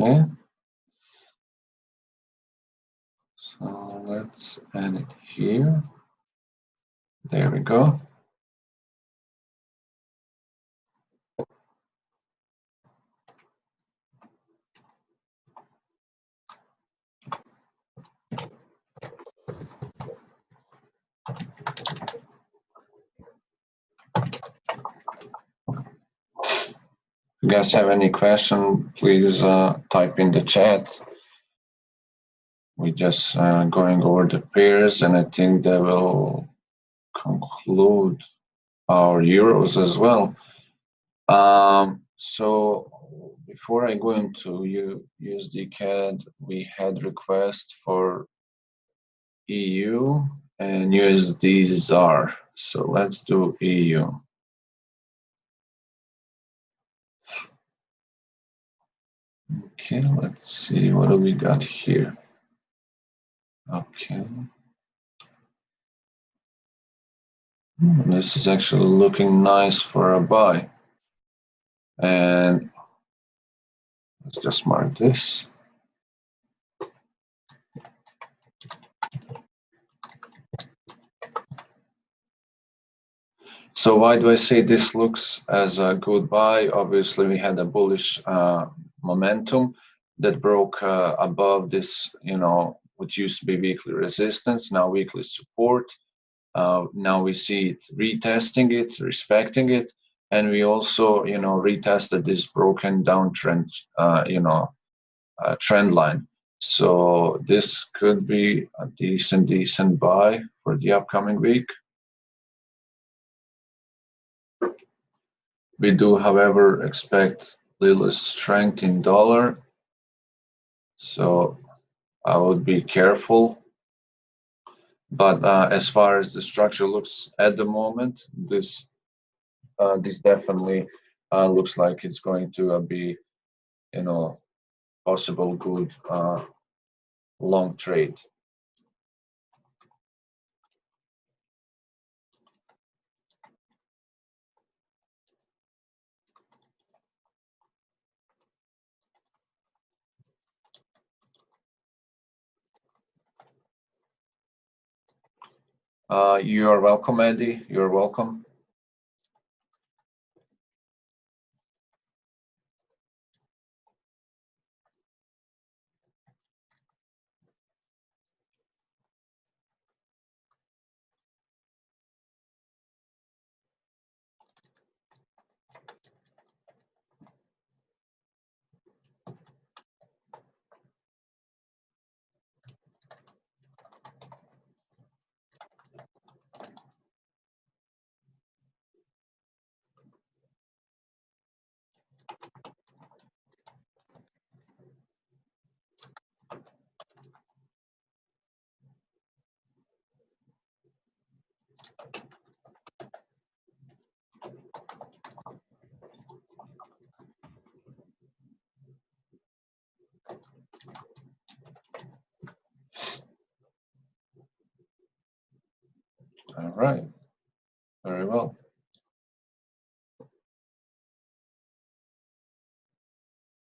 Okay. So let's add it here. There we go. If you guys have any question, please type in the chat. We're just going over the pairs, and I think that will conclude our euros as well. So before I go into USD CAD, we had request for EU and USD ZAR. So let's do EU. Okay, let's see, what do we got here? Okay. This is actually looking nice for a buy. And let's just mark this. So why do I say this looks as a good buy? Obviously, we had a bullish momentum that broke above this, what used to be weekly resistance, now weekly support. Now we see it retesting it, respecting it, and we also, retested this broken downtrend, trend line. So this could be a decent buy for the upcoming week. We do, however, expect little strength in dollar, so I would be careful. But as far as the structure looks at the moment, this definitely looks like it's going to be, possible good long trade. You are welcome, Eddie. You're welcome. All right, very well.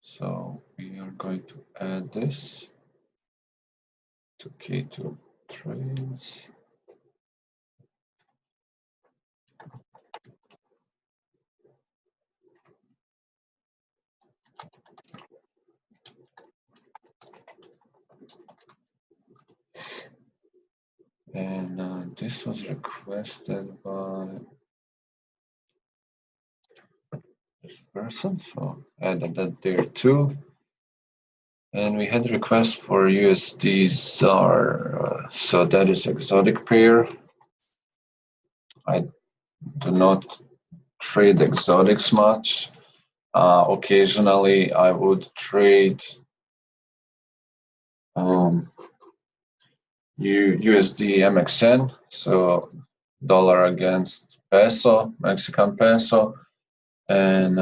So we are going to add this to key to trades. And this was requested by this person, so added that there too. And we had requests for USD ZAR, so that is exotic pair. I do not trade exotics much. Occasionally, I would trade USD MXN, so dollar against peso, Mexican peso, and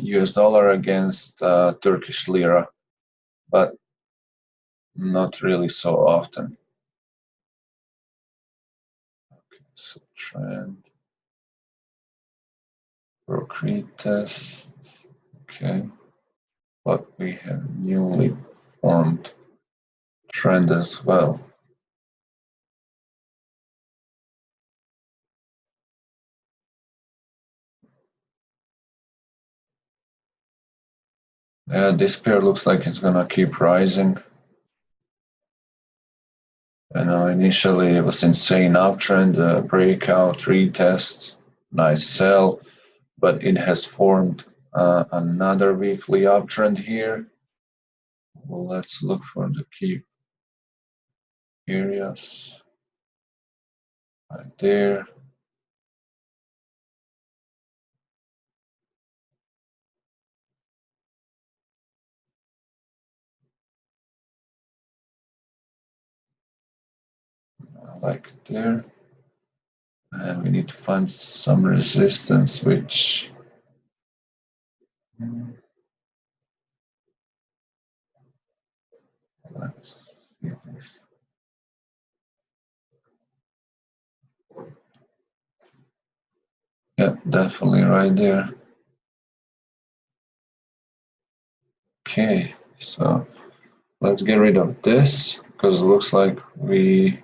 US dollar against Turkish lira, but not really so often. Okay, so trend, Procreate test, okay, but we have newly formed trend as well. This pair looks like it's gonna keep rising. Initially it was insane uptrend, breakout, retest, nice sell, but it has formed another weekly uptrend here. Well, let's look for the key areas right there. Like there, and we need to find some resistance, which let's see this. Yeah, definitely right there. Okay, so let's get rid of this because it looks like we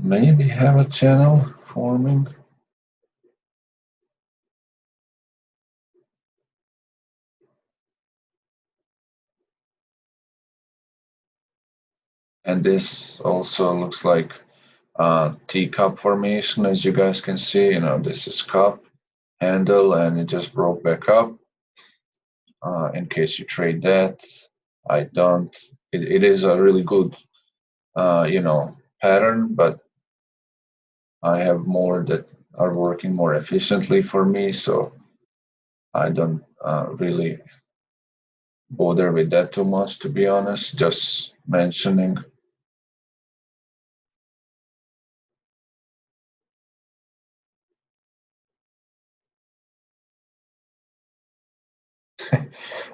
maybe have a channel forming. And this also looks like teacup formation, as you guys can see. This is cup handle, and it just broke back up. In case you trade that, I don't. It is a really good, pattern, but I have more that are working more efficiently for me, so I don't really bother with that too much, to be honest. Just mentioning.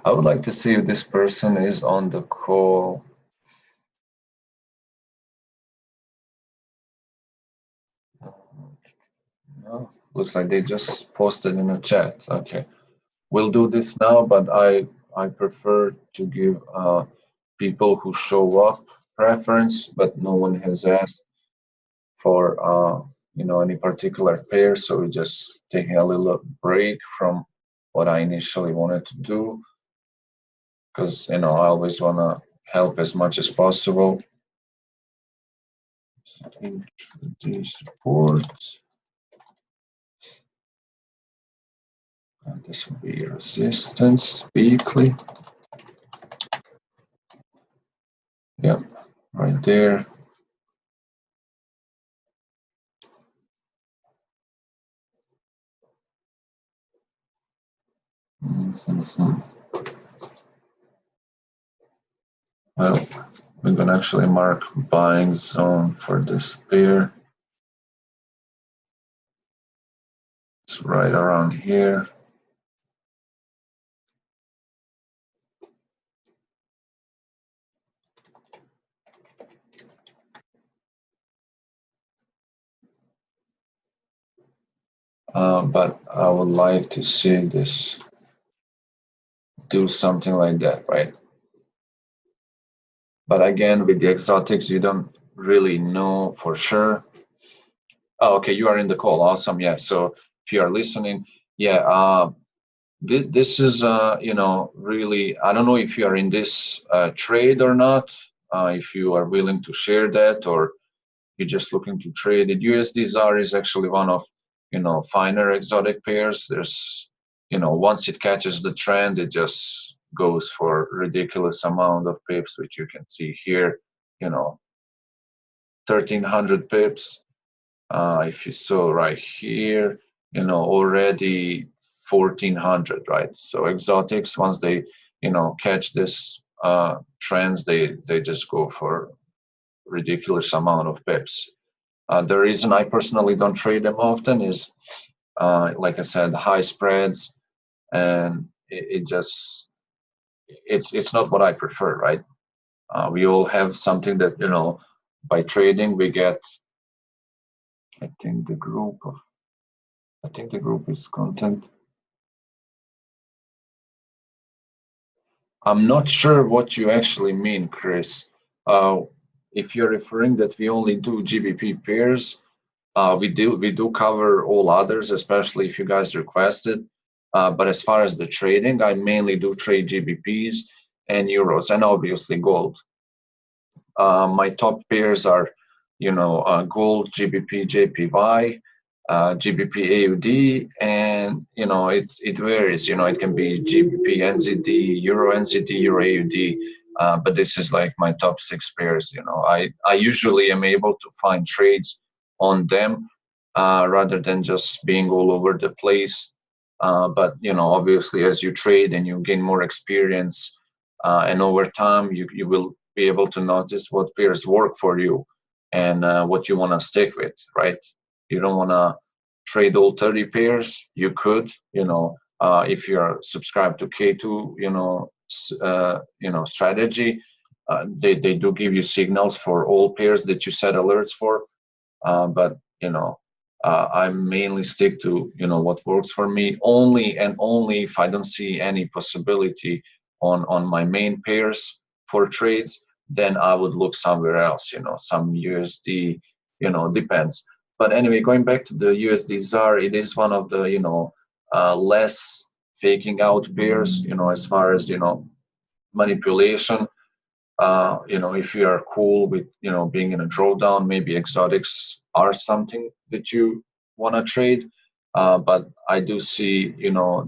I would like to see if this person is on the call. No, looks like they just posted in a chat. Okay, we'll do this now, but I prefer to give people who show up preference, but no one has asked for any particular pair, so we're just taking a little break from what I initially wanted to do, because I always want to help as much as possible. So introduce support. And this will be resistance weekly. Yep, right there. Well, we're gonna actually mark buying zone for this pair. It's right around here. But I would like to see this do something like that, right? But again, with the exotics, you don't really know for sure. Oh, okay, you are in the call. Awesome. Yeah. So if you are listening, yeah, this is really, I don't know if you are in this trade or not. If you are willing to share that, or you're just looking to trade it. USD ZAR is actually one of finer exotic pairs. There's once it catches the trend, it just goes for ridiculous amount of pips, which you can see here. 1,300 pips. If you saw right here, already 1,400, right? So exotics, once they catch this trends, they just go for ridiculous amount of pips. The reason I personally don't trade them often is, like I said, high spreads, and it's not what I prefer, right? We all have something that by trading we get. I think the group is content. I'm not sure what you actually mean, Chris. If you're referring that we only do GBP pairs, we do cover all others, especially if you guys request it. But as far as the trading, I mainly do trade GBPs and euros, and obviously gold. My top pairs are, gold, GBP, JPY, GBP AUD, and it varies. It can be GBP NZD, Euro NZD, Euro AUD. But this is like my top 6 pairs. I usually am able to find trades on them rather than just being all over the place. But obviously, as you trade and you gain more experience, and over time, you will be able to notice what pairs work for you and what you want to stick with, right? You don't want to trade all 30 pairs. You could, if you're subscribed to K2, strategy, they do give you signals for all pairs that you set alerts for. But I mainly stick to what works for me, only and only if I don't see any possibility on my main pairs for trades, then I would look somewhere else. Some USD, depends. But anyway, going back to the USD ZAR, it is one of the less faking out pairs. As far as manipulation. If you are cool with being in a drawdown, maybe exotics are something that you want to trade. But I do see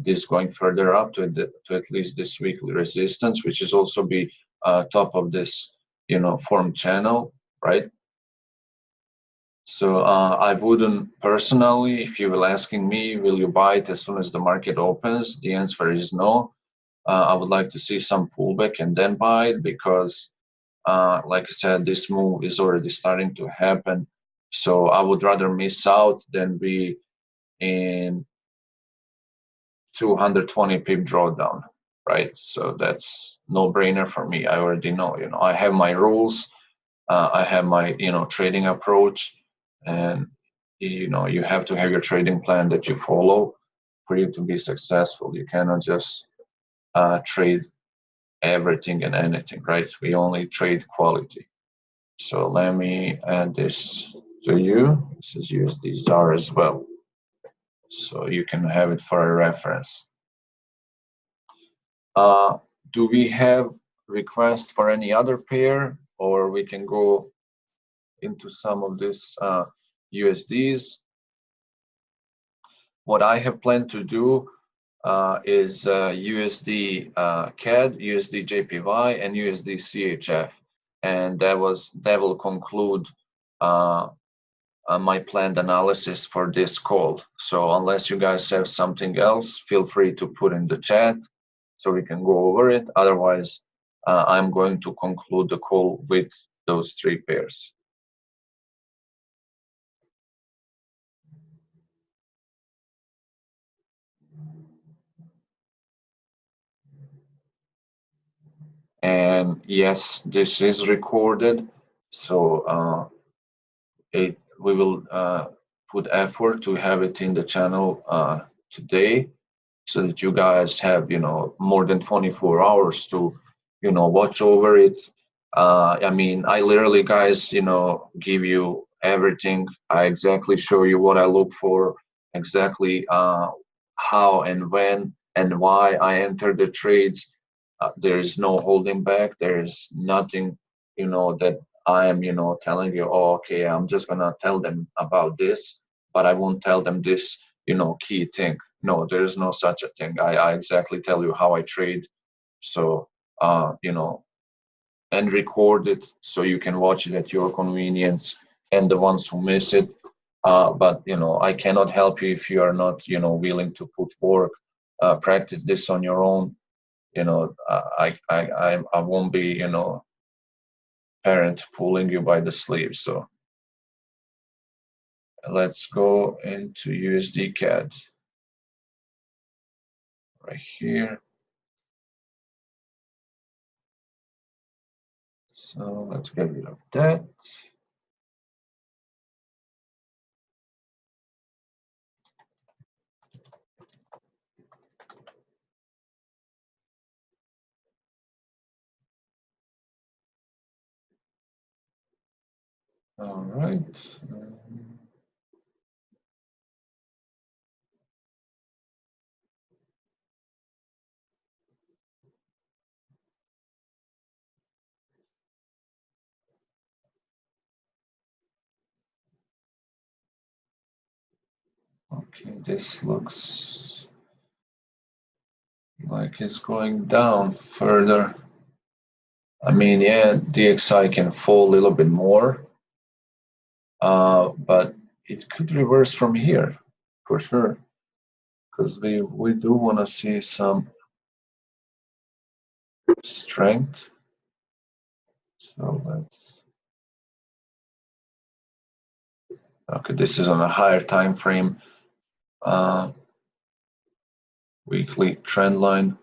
this going further up to at least this weekly resistance, which is also be top of this form channel, right? So I wouldn't personally, if you were asking me, will you buy it as soon as the market opens? The answer is no. I would like to see some pullback and then buy it, because like I said, this move is already starting to happen. So I would rather miss out than be in 220 pip drawdown. right? So that's no brainer for me. I already know, I have my rules, I have my, trading approach, and you have to have your trading plan that you follow for you to be successful. You cannot just trade everything and anything, right? We only trade quality. So let me add this to you. This is USD ZAR as well, so you can have it for a reference. Do we have requests for any other pair, or we can go into some of this USDs? What I have planned to do is USD CAD, USD JPY, and USD CHF, and that will conclude my planned analysis for this call. So unless you guys have something else, feel free to put in the chat so we can go over it. Otherwise, I'm going to conclude the call with those three pairs. And yes, this is recorded, so we will put effort to have it in the channel today, so that you guys have more than 24 hours to watch over it. I mean, I literally, guys, give you everything. I exactly show you what I look for, exactly how and when and why I enter the trades. There is no holding back. There is nothing that I am telling you, oh, okay, I'm just gonna tell them about this, but I won't tell them this key thing. No, there is no such a thing. I exactly tell you how I trade. So and record it so you can watch it at your convenience, and the ones who miss it. But I cannot help you if you are not willing to put work. Practice this on your own. I won't be parent pulling you by the sleeve. So let's go into USD CAD right here. So let's get rid of that. All right. Okay, this looks like it's going down further. I mean, yeah, DXI can fall a little bit more, but it could reverse from here for sure, because we do want to see some strength. So let's. Okay, this is on a higher time frame, weekly trend line.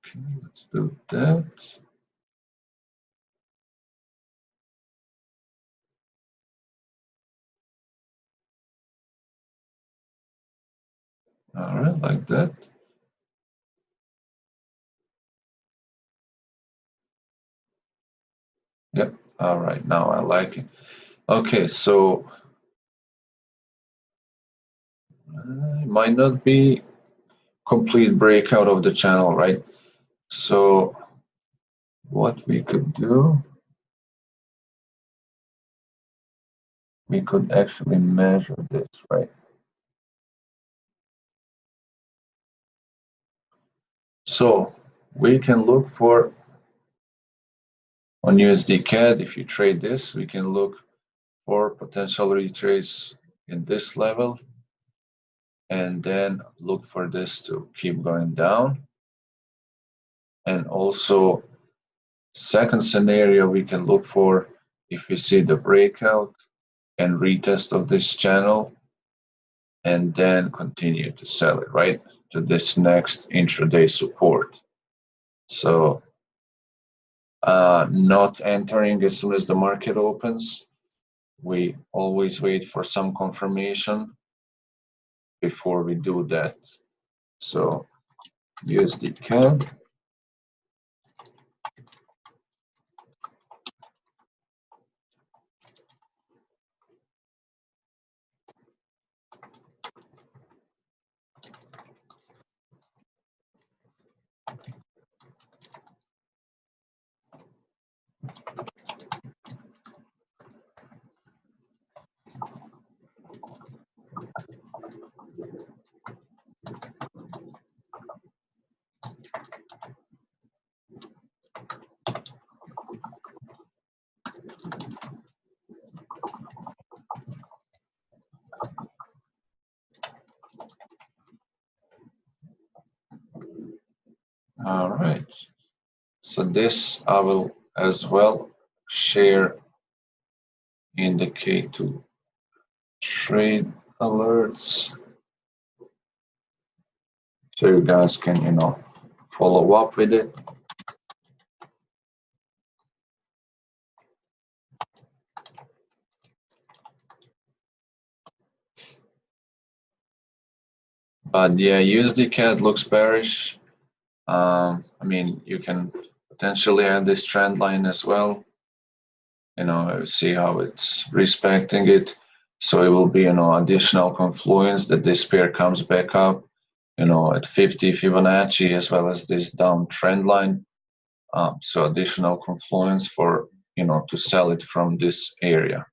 Okay, let's do that. All right, like that. Yep. All right, now I like it. Okay, so it might not be complete breakout of the channel, right? So what we could do, we could actually measure this, right? So we can look for, on USD CAD, if you trade this, we can look for potential retrace in this level, and then look for this to keep going down. And also, second scenario we can look for, if we see the breakout and retest of this channel, and then continue to sell it, right, to this next intraday support. So not entering as soon as the market opens. We always wait for some confirmation before we do that. So USD CAD. All right. So this I will as well share in the K2 trade alerts, so you guys can, follow up with it. But yeah, USD CAD looks bearish. I mean, you can potentially add this trend line as well. See how it's respecting it. So it will be, additional confluence that this pair comes back up, at 50 Fibonacci, as well as this downtrend line. So additional confluence for, to sell it from this area.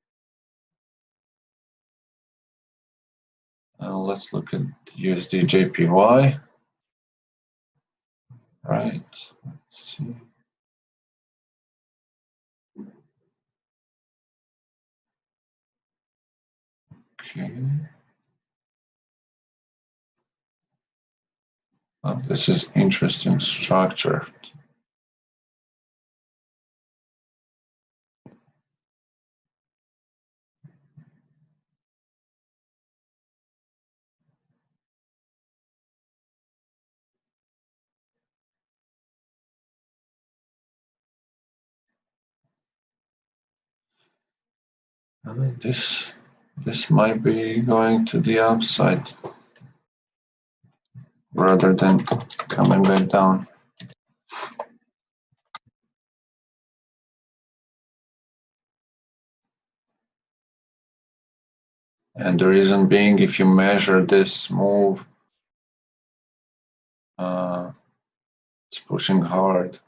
Let's look at USD JPY. Right, let's see. Okay. Oh, this is interesting structure. I mean, this might be going to the upside rather than coming back down. And the reason being, if you measure this move, it's pushing hard.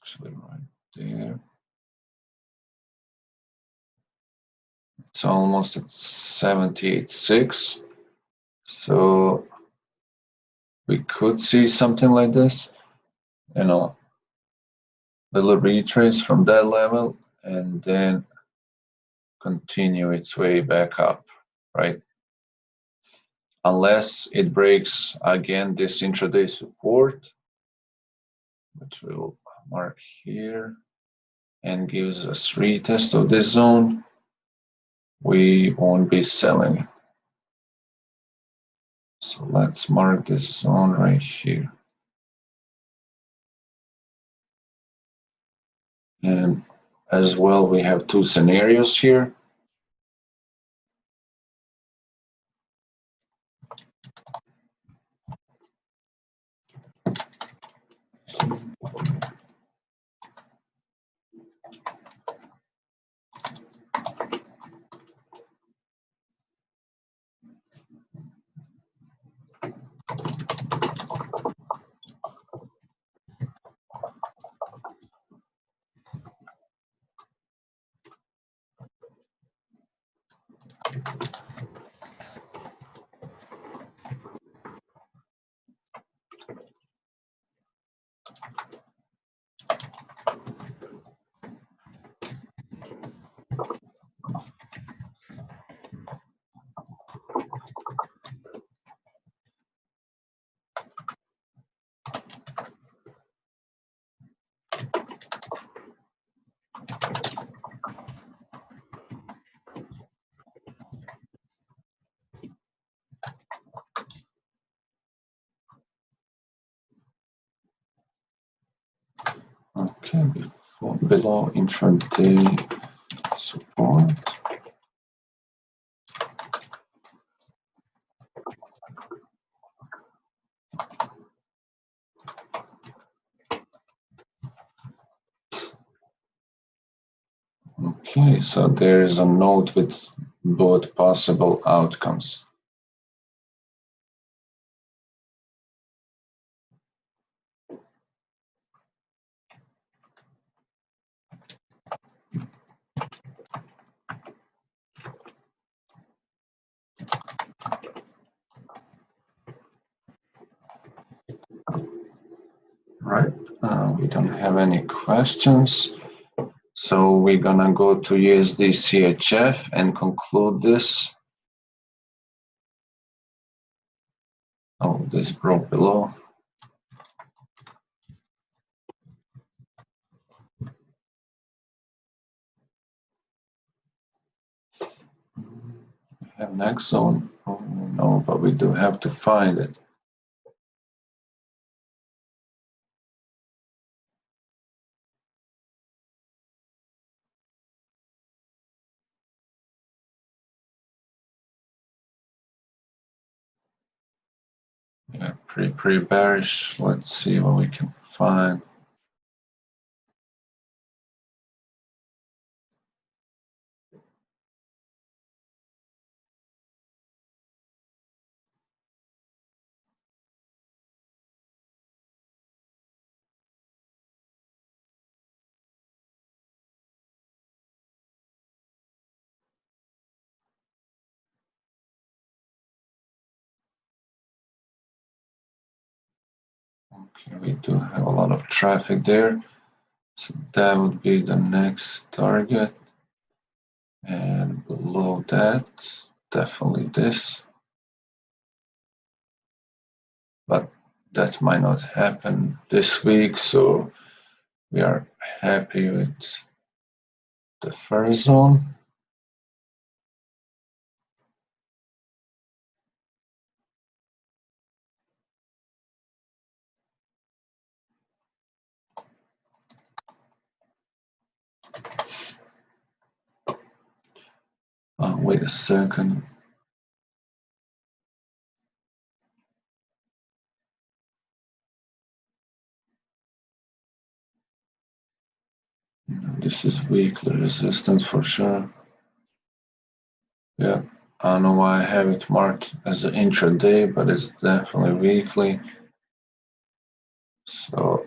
Actually, right there. It's almost at 78.6. So we could see something like this, little retrace from that level, and then continue its way back up, right? Unless it breaks again this intraday support, which we'll mark here, and gives us retest of this zone, we won't be selling. So let's mark this zone right here. And as well, we have two scenarios here. Okay, below intraday support. Okay, so there is a node with both possible outcomes. Right, we don't have any questions. So we're gonna go to USD CHF and conclude this. Oh, this broke below. We have next zone. Oh no, but we do have to find it. Yeah, pretty bearish. Let's see what we can find. Okay, we do have a lot of traffic there. So that would be the next target. And below that, definitely this. But that might not happen this week, so we are happy with the first zone. Wait a second. This is weekly resistance for sure. Yeah, I don't know why I have it marked as an intraday, but it's definitely weekly. So,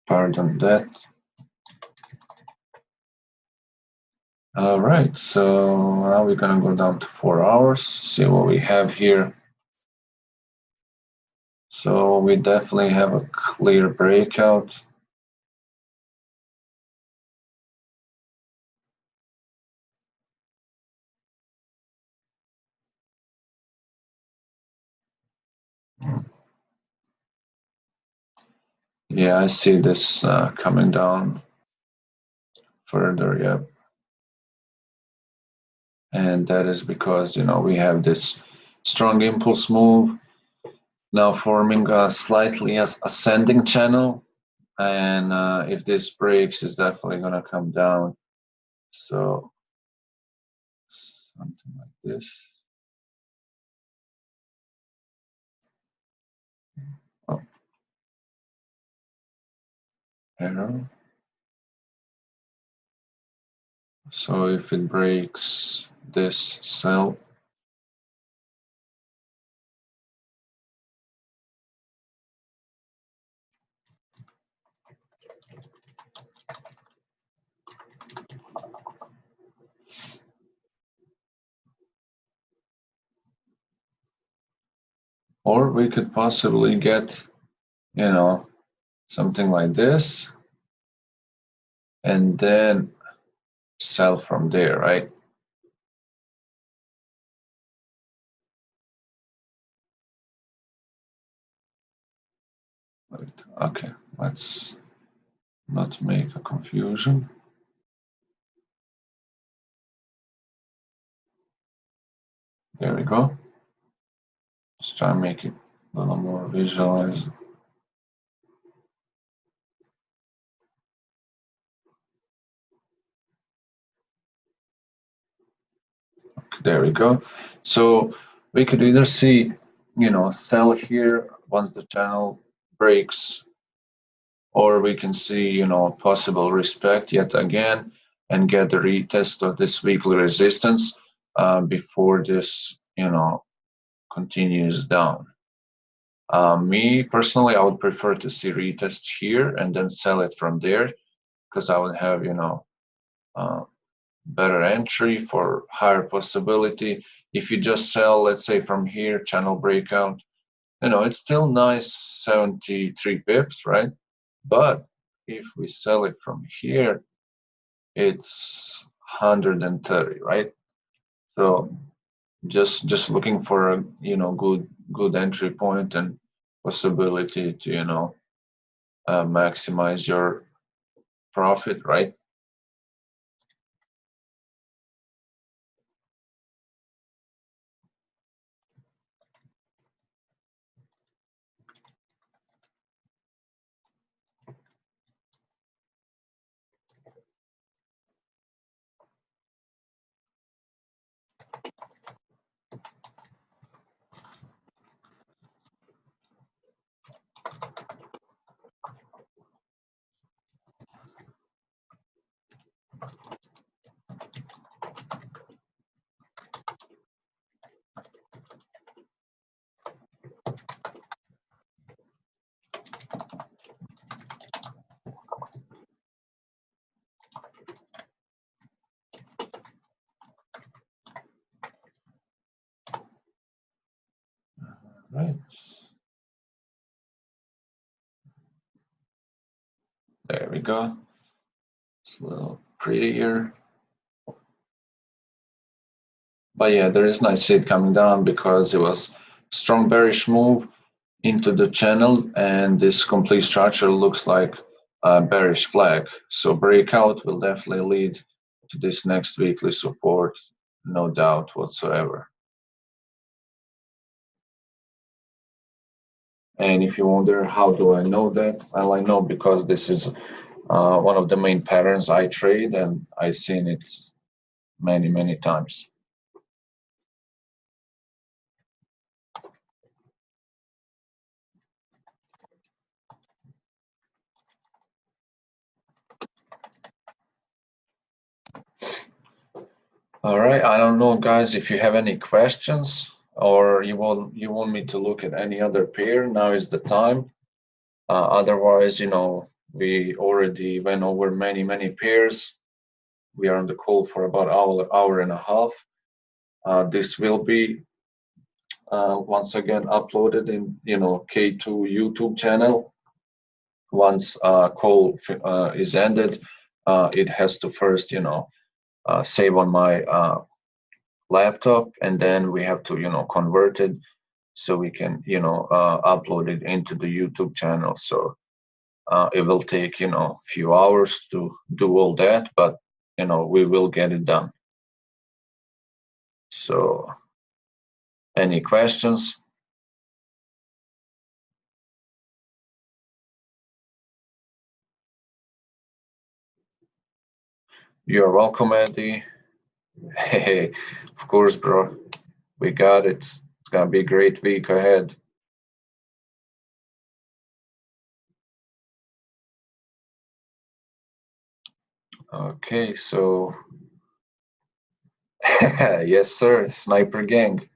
pardon that. All right, so now we're gonna go down to 4 hours, see what we have here. So we definitely have a clear breakout. Yeah, I see this coming down further, yeah. And that is because, you know, we have this strong impulse move now forming a slightly ascending channel. And if this breaks, it's definitely going to come down. So something like this. Oh, arrow. So if it breaks this cell, or we could possibly get, you know, something like this, and then sell from there, right? Okay, let's not make a confusion. There we go. Let's try and make it a little more visualized. There we go. So we could either see, sell here once the channel breaks, or we can see, possible respect yet again and get the retest of this weekly resistance before this, continues down. Me personally, I would prefer to see retest here and then sell it from there because I would have, uh, better entry for higher possibility. If you just sell, let's say from here, channel breakout, it's still nice 73 pips, right? But if we sell it from here, it's 130, right? So just looking for a good entry point and possibility to maximize your profit, right? Right. There we go. It's a little prettier. But yeah, there is nice seed coming down because it was strong bearish move into the channel, and this complete structure looks like a bearish flag. So breakout will definitely lead to this next weekly support, no doubt whatsoever. And if you wonder how do I know that, well, I know because this is one of the main patterns I trade, and I've seen it many times. All right, I don't know, guys, if you have any questions or you want me to look at any other pair. Now is the time. Otherwise, we already went over many pairs. We are on the call for about hour and a half. This will be once again uploaded in K2 YouTube channel. Once call is ended, it has to first save on my laptop, and then we have to convert it so we can upload it into the YouTube channel. So it will take few hours to do all that, but we will get it done. So any questions? You're welcome, Eddie. Hey, of course, bro. We got it. It's gonna be a great week ahead. Okay, so yes, sir, Sniper Gang.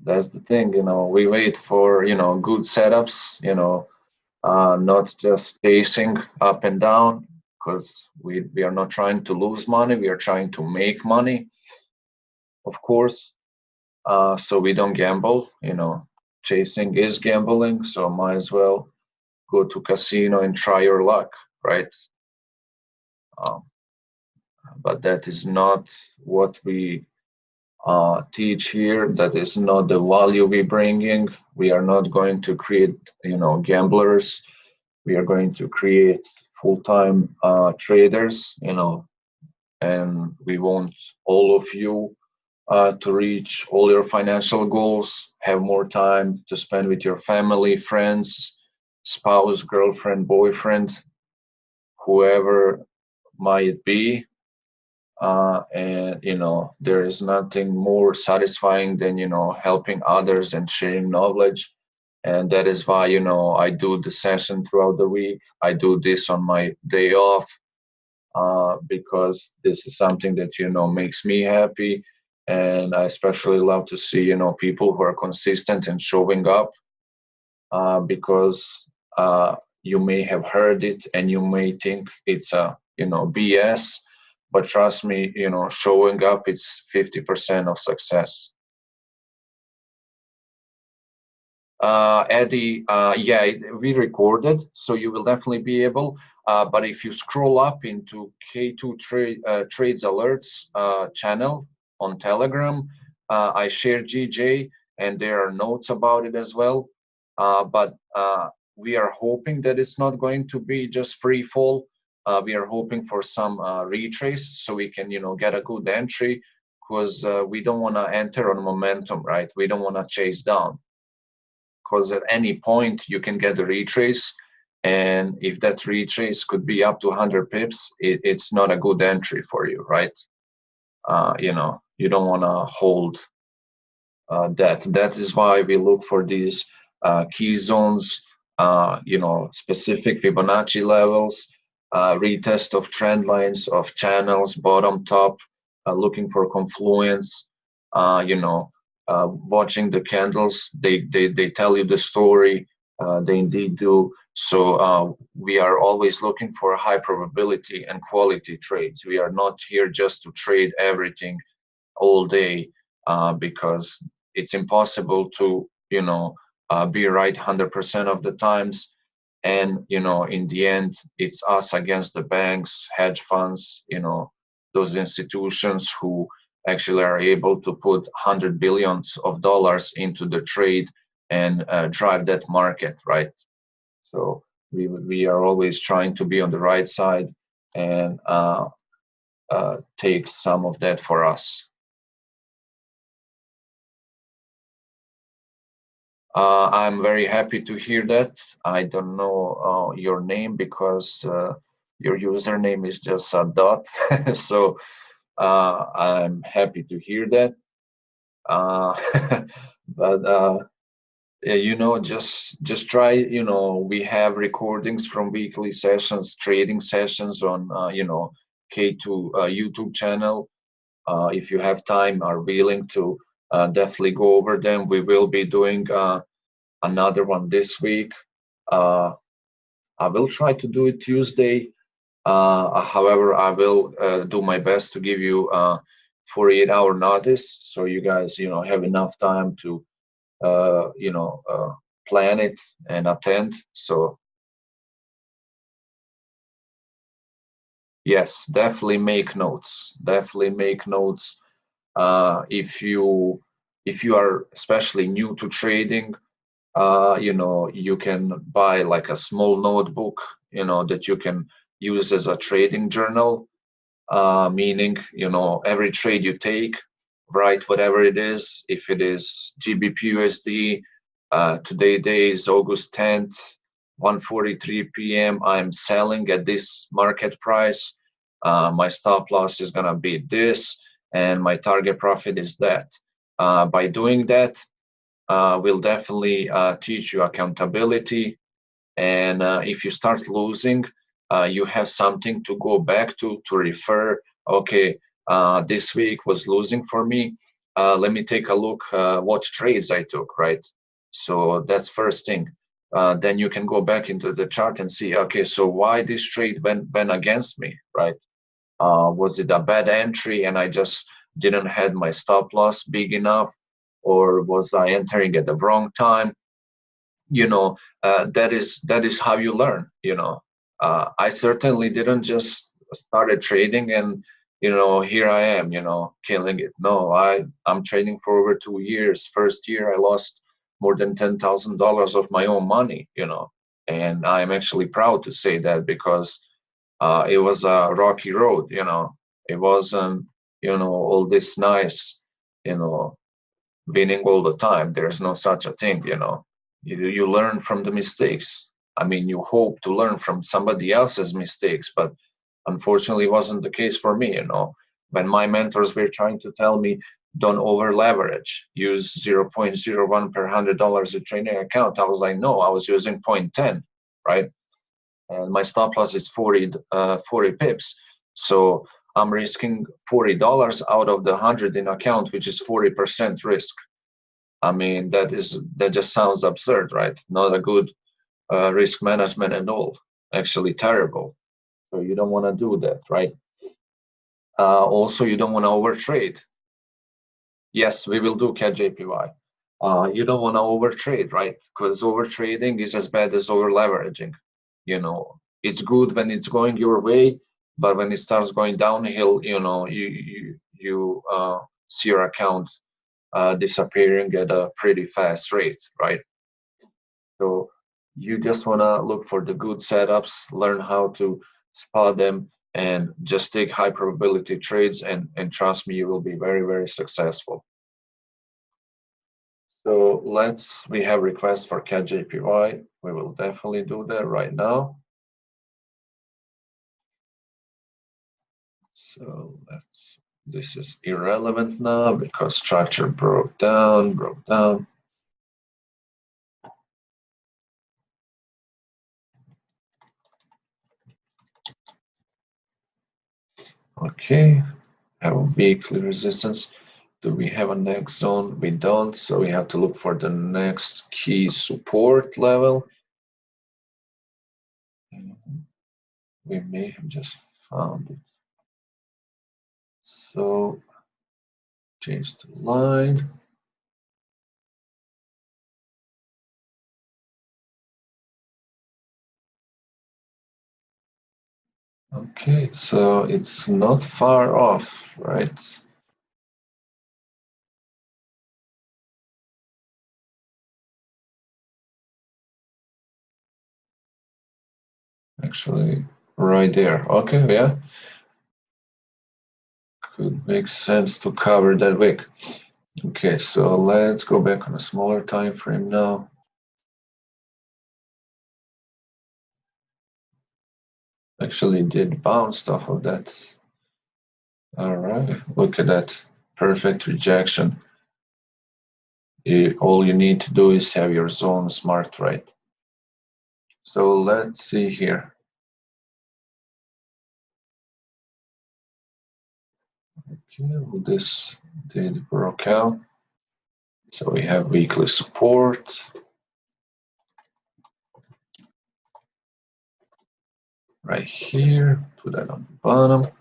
That's the thing, we wait for, good setups, not just chasing up and down, because we are not trying to lose money, we are trying to make money, of course. So we don't gamble, chasing is gambling, so might as well go to casino and try your luck, right? Um, but that is not what we teach here. That is not the value we bringing. We are not going to create, gamblers. We are going to create full-time traders, and we want all of you to reach all your financial goals, have more time to spend with your family, friends, spouse, girlfriend, boyfriend, whoever might be. and there is nothing more satisfying than helping others and sharing knowledge. And that is why I do the session throughout the week. I do this on my day off, because this is something that makes me happy. And I especially love to see people who are consistent and showing up, because you may have heard it and you may think it's a BS, but trust me, showing up, it's 50% of success. Eddie, yeah, we recorded, so you will definitely be able. But if you scroll up into K2 Trades Alerts channel on Telegram, I share GJ, and there are notes about it as well. But we are hoping that it's not going to be just free fall. We are hoping for some retrace, so we can get a good entry, because we don't want to enter on momentum, right? We don't want to chase down, because at any point you can get a retrace, and if that retrace could be up to 100 pips, it's not a good entry for you, right? You don't want to hold that. That is why we look for these key zones, specific Fibonacci levels, retest of trend lines, of channels, bottom, top, looking for confluence, watching the candles. They tell you the story. They indeed do. So we are always looking for high probability and quality trades. We are not here just to trade everything all day, because it's impossible to be right 100% of the times. And in the end, it's us against the banks, hedge funds, those institutions who actually are able to put $100 billion into the trade and drive that market, right? So we are always trying to be on the right side and take some of that for us. I'm very happy to hear that. I don't know your name, because your username is just a dot. So I'm happy to hear that. But just try. We have recordings from weekly sessions, trading sessions on K2 YouTube channel. If you have time, are willing to definitely go over them. We will be doing another one this week. I will try to do it Tuesday. However, I will do my best to give you 48-hour notice, so you guys have enough time to plan it and attend. So yes, definitely make notes. Definitely make notes. If you are especially new to trading, you can buy like a small notebook, that you can use as a trading journal, meaning, every trade you take, write whatever it is. If it is GBP USD, today is August 10th, 1:43 p.m. I'm selling at this market price. My stop loss is gonna be this, and my target profit is that. By doing that, will definitely teach you accountability. And if you start losing, you have something to go back to refer. Okay, this week was losing for me. Let me take a look what trades I took, right? So that's first thing. Then you can go back into the chart and see, okay, so why this trade went against me, right? Was it a bad entry and I just didn't had my stop loss big enough, or was I entering at the wrong time? That is how you learn. I certainly didn't just started trading and here I am killing it. No, I'm trading for over 2 years. First year I lost more than $10,000 of my own money, and I'm actually proud to say that, because it was a rocky road. It wasn't all this nice, winning all the time. There's no such a thing. You learn from the mistakes. I mean, you hope to learn from somebody else's mistakes, but unfortunately it wasn't the case for me. When my mentors were trying to tell me, don't over leverage, use 0.01 per $100 a trading account, I was like, no, I was using 0.10, right? And my stop loss is 40 pips. So I'm risking $40 out of the 100 in account, which is 40% risk. I mean, that just sounds absurd, right? Not a good risk management at all. Actually terrible. So you don't want to do that, right? Also, you don't want to overtrade. Yes, we will do CAD JPY. You don't want to overtrade, right? Because overtrading is as bad as over leveraging. You know, it's good when it's going your way, but when it starts going downhill, you know, you see your account disappearing at a pretty fast rate, right? So you just want to look for the good setups, learn how to spot them, and just take high probability trades, and trust me, you will be very, very successful. So we have requests for CAD JPY. We will definitely do that right now. So this is irrelevant now because structure broke down. Okay, have a weekly resistance. Do we have a next zone? We don't, so we have to look for the next key support level. We may have just found it. So change the line. Okay, so it's not far off, right? Actually, right there. Okay, yeah. Could make sense to cover that wick. Okay, so let's go back on a smaller time frame now. Actually did bounce off of that. All right, look at that. Perfect rejection. All you need to do is have your zones marked right. So let's see here. Okay, well, this did broke out. So we have weekly support. Right here, put that on the bottom.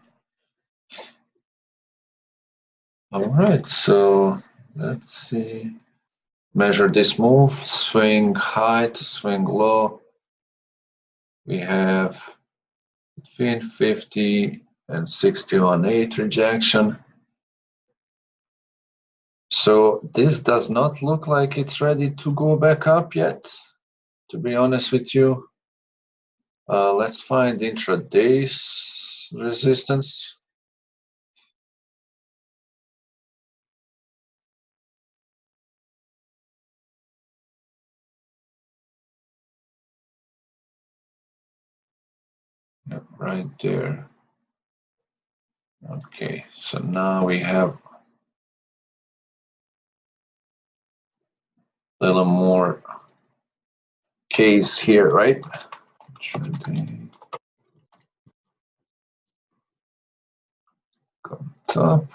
All right, so let's see. Measure this move, swing high to swing low. We have between 50 and 61.8 rejection. So this does not look like it's ready to go back up yet, to be honest with you. Let's find intraday resistance. Yep, right there. Okay, so now we have a little more case here, right? Go top.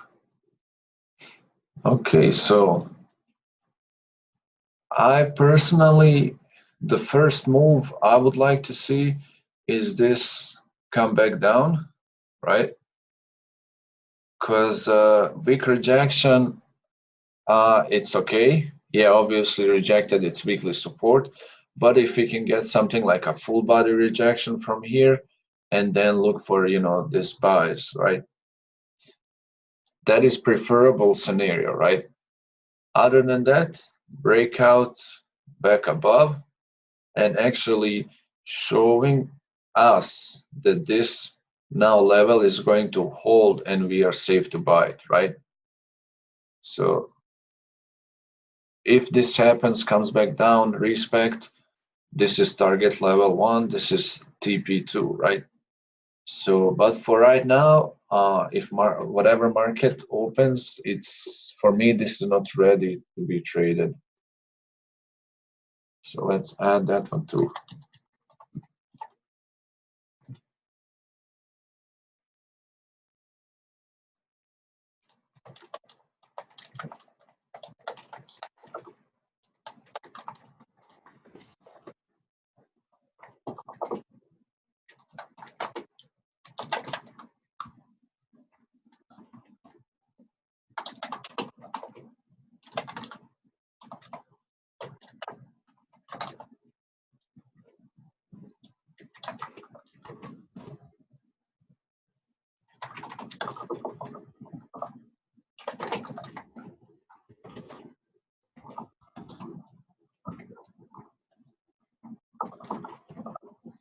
Okay, so I personally, the first move I would like to see is this come back down, right? Because weak rejection, it's okay. Yeah, obviously rejected its weekly support, but if we can get something like a full body rejection from here, and then look for, you know, this buys, right? That is preferable scenario, right? Other than that, breakout back above and actually showing us that this now level is going to hold and we are safe to buy it, right? So if this happens, comes back down, respect, this is target level 1, this is TP2, right? So, but for right now, if whatever market opens, it's for me, this is not ready to be traded. So let's add that one too.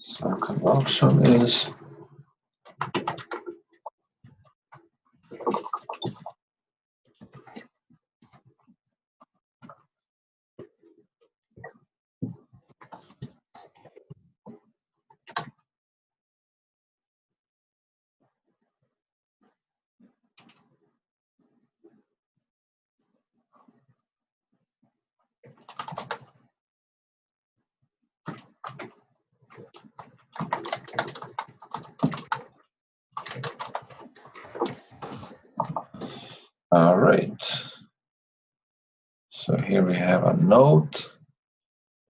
Second option is all right. So here we have a note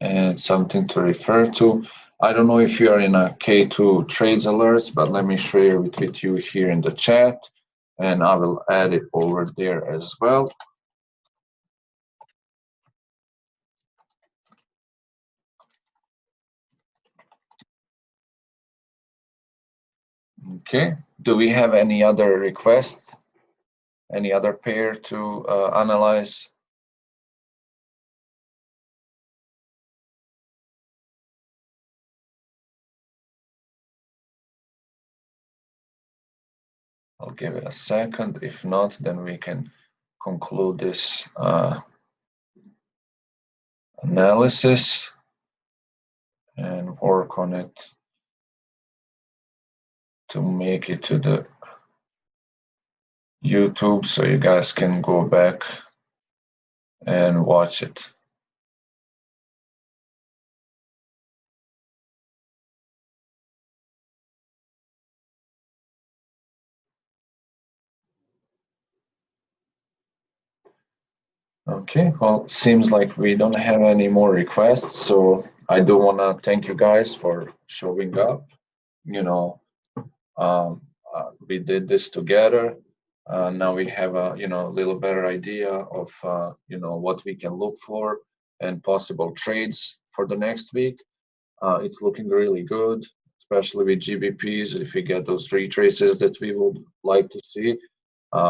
and something to refer to. I don't know if you are in a K2 trades alerts, but let me share it with you here in the chat, and I will add it over there as well. Okay, do we have any other requests? Any other pair to analyze? I'll give it a second. If not, then we can conclude this analysis and work on it to make it to the YouTube so you guys can go back and watch it. Okay, well, seems like we don't have any more requests, so I do want to thank you guys for showing up. You know, we did this together. Now we have a little better idea of what we can look for and possible trades for the next week. It's looking really good, especially with GBPs. If we get those retraces that we would like to see,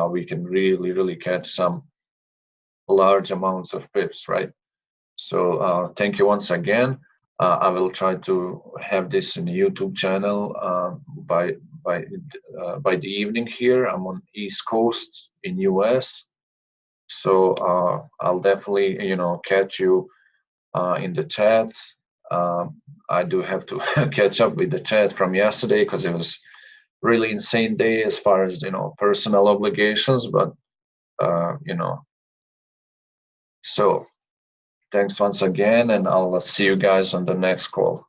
we can really catch some large amounts of pips, right? So thank you once again. I will try to have this in the YouTube channel by the evening here. I'm on East Coast in US, so I'll definitely catch you in the chat. I do have to catch up with the chat from yesterday because it was really insane day as far as personal obligations, but so thanks once again, and I'll see you guys on the next call.